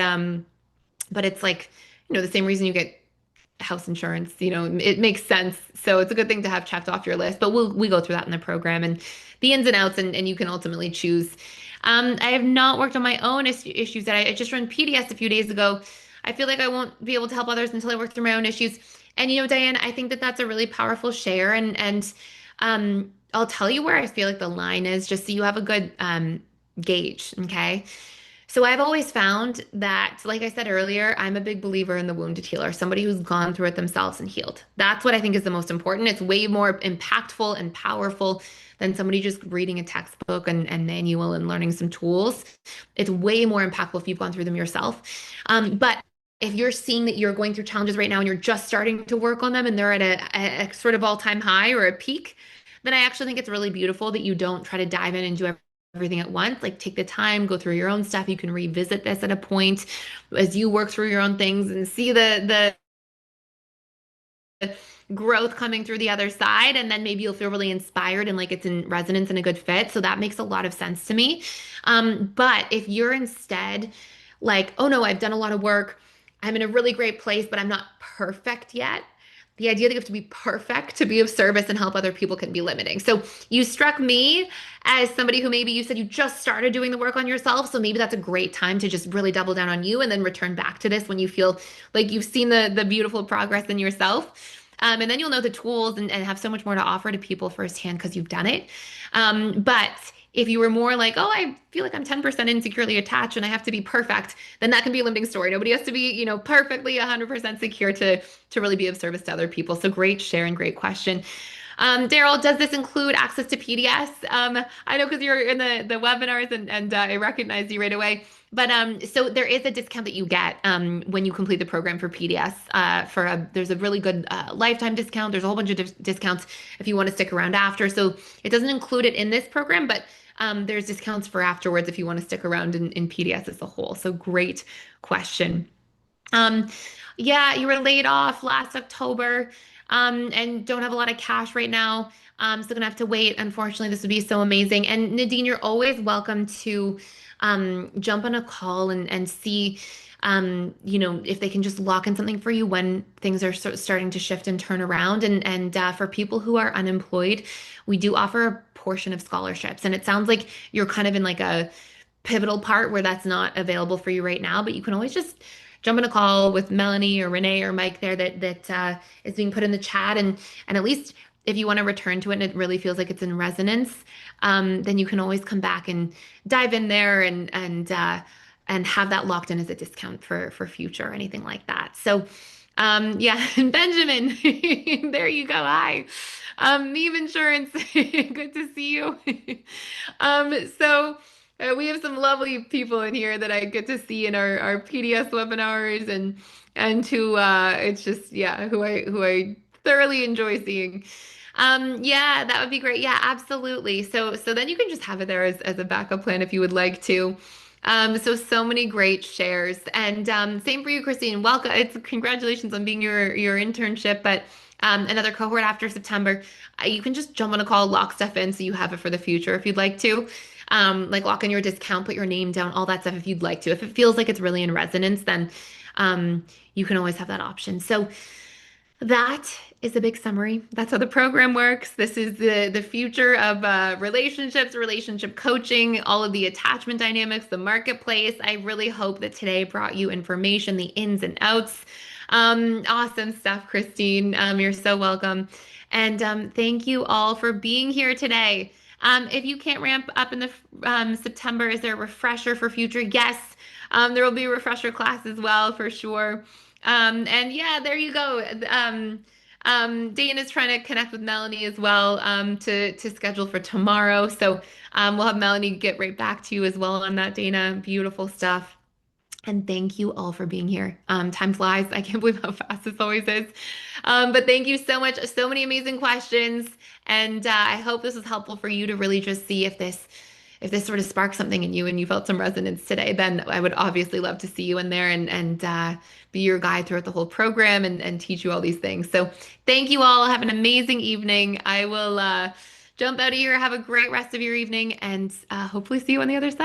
it's like the same reason you get house insurance, it makes sense. So it's a good thing to have checked off your list. But we go through that in the program and the ins and outs, and you can ultimately choose. I have not worked on my own issues that I just run PDS a few days ago. I feel like I won't be able to help others until I work through my own issues. And Diane, I think that that's a really powerful share, and I'll tell you where I feel like the line is, just so you have a good gauge. Okay. So I've always found that, like I said earlier, I'm a big believer in the wounded healer, somebody who's gone through it themselves and healed. That's what I think is the most important. It's way more impactful and powerful than somebody just reading a textbook and manual and learning some tools. It's way more impactful if you've gone through them yourself. But if you're seeing that you're going through challenges right now and you're just starting to work on them and they're at a sort of all-time high or a peak, then I actually think it's really beautiful that you don't try to dive in and do everything at once. Like take the time, go through your own stuff. You can revisit this at a point as you work through your own things and see the growth coming through the other side. And then maybe you'll feel really inspired and like it's in resonance and a good fit. So that makes a lot of sense to me. But if you're instead like, oh no, I've done a lot of work. I'm in a really great place, but I'm not perfect yet. The idea that you have to be perfect to be of service and help other people can be limiting. So you struck me as somebody who maybe you said you just started doing the work on yourself. So maybe that's a great time to just really double down on you and then return back to this when you feel like you've seen the beautiful progress in yourself. And then you'll know the tools and have so much more to offer to people firsthand because you've done it. But if you were more like, oh, I feel like I'm 10% insecurely attached and I have to be perfect, then that can be a limiting story. Nobody has to be, perfectly 100% secure to really be of service to other people. So great share and great question. Daryl, does this include access to PDS? I know because you're in the webinars and I recognize you right away. But so there is a discount that you get when you complete the program for PDS. There's a really good lifetime discount. There's a whole bunch of discounts if you want to stick around after. So it doesn't include it in this program, but there's discounts for afterwards if you want to stick around in PDS as a whole. So great question. Um, yeah, you were laid off last October, and don't have a lot of cash right now. So gonna have to wait. Unfortunately, this would be so amazing. And Nadine, you're always welcome to jump on a call and see, if they can just lock in something for you when things are starting to shift and turn around. And for people who are unemployed, we do offer a portion of scholarships. And it sounds like you're kind of in like a pivotal part where that's not available for you right now, but you can always just jump on a call with Melanie or Renee or Mike there that is being put in the chat, and at least if you want to return to it and it really feels like it's in resonance, then you can always come back and dive in there and have that locked in as a discount for future or anything like that. So yeah, Benjamin, there you go. Hi. Neve Insurance, good to see you. We have some lovely people in here that I get to see in our PDS webinars and who it's just yeah who I thoroughly enjoy seeing. Yeah, that would be great. Yeah, absolutely. So then you can just have it there as a backup plan if you would like to. So many great shares, and same for you, Christine. Welcome. It's congratulations on being your internship, but another cohort after September. You can just jump on a call, lock stuff in, so you have it for the future if you'd like to. Like lock in your discount, put your name down, all that stuff if you'd like to. If it feels like it's really in resonance, then you can always have that option. So that is a big summary. That's how the program works. This is the future of relationships, relationship coaching, all of the attachment dynamics, the marketplace. I really hope that today brought you information, the ins and outs. Awesome stuff, Christine. You're so welcome. And thank you all for being here today. If you can't ramp up in the September, is there a refresher for future? Yes, there will be a refresher class as well for sure. And yeah, there you go. Dana's trying to connect with Melanie as well, to schedule for tomorrow. So we'll have Melanie get right back to you as well on that, Dana. Beautiful stuff. And thank you all for being here. Time flies. I can't believe how fast this always is. But thank you so much. So many amazing questions. And I hope this was helpful for you to really just see if this sort of sparked something in you and you felt some resonance today. Then I would obviously love to see you in there and be your guide throughout the whole program and teach you all these things. So thank you all. Have an amazing evening. I will jump out of here. Have a great rest of your evening and hopefully see you on the other side.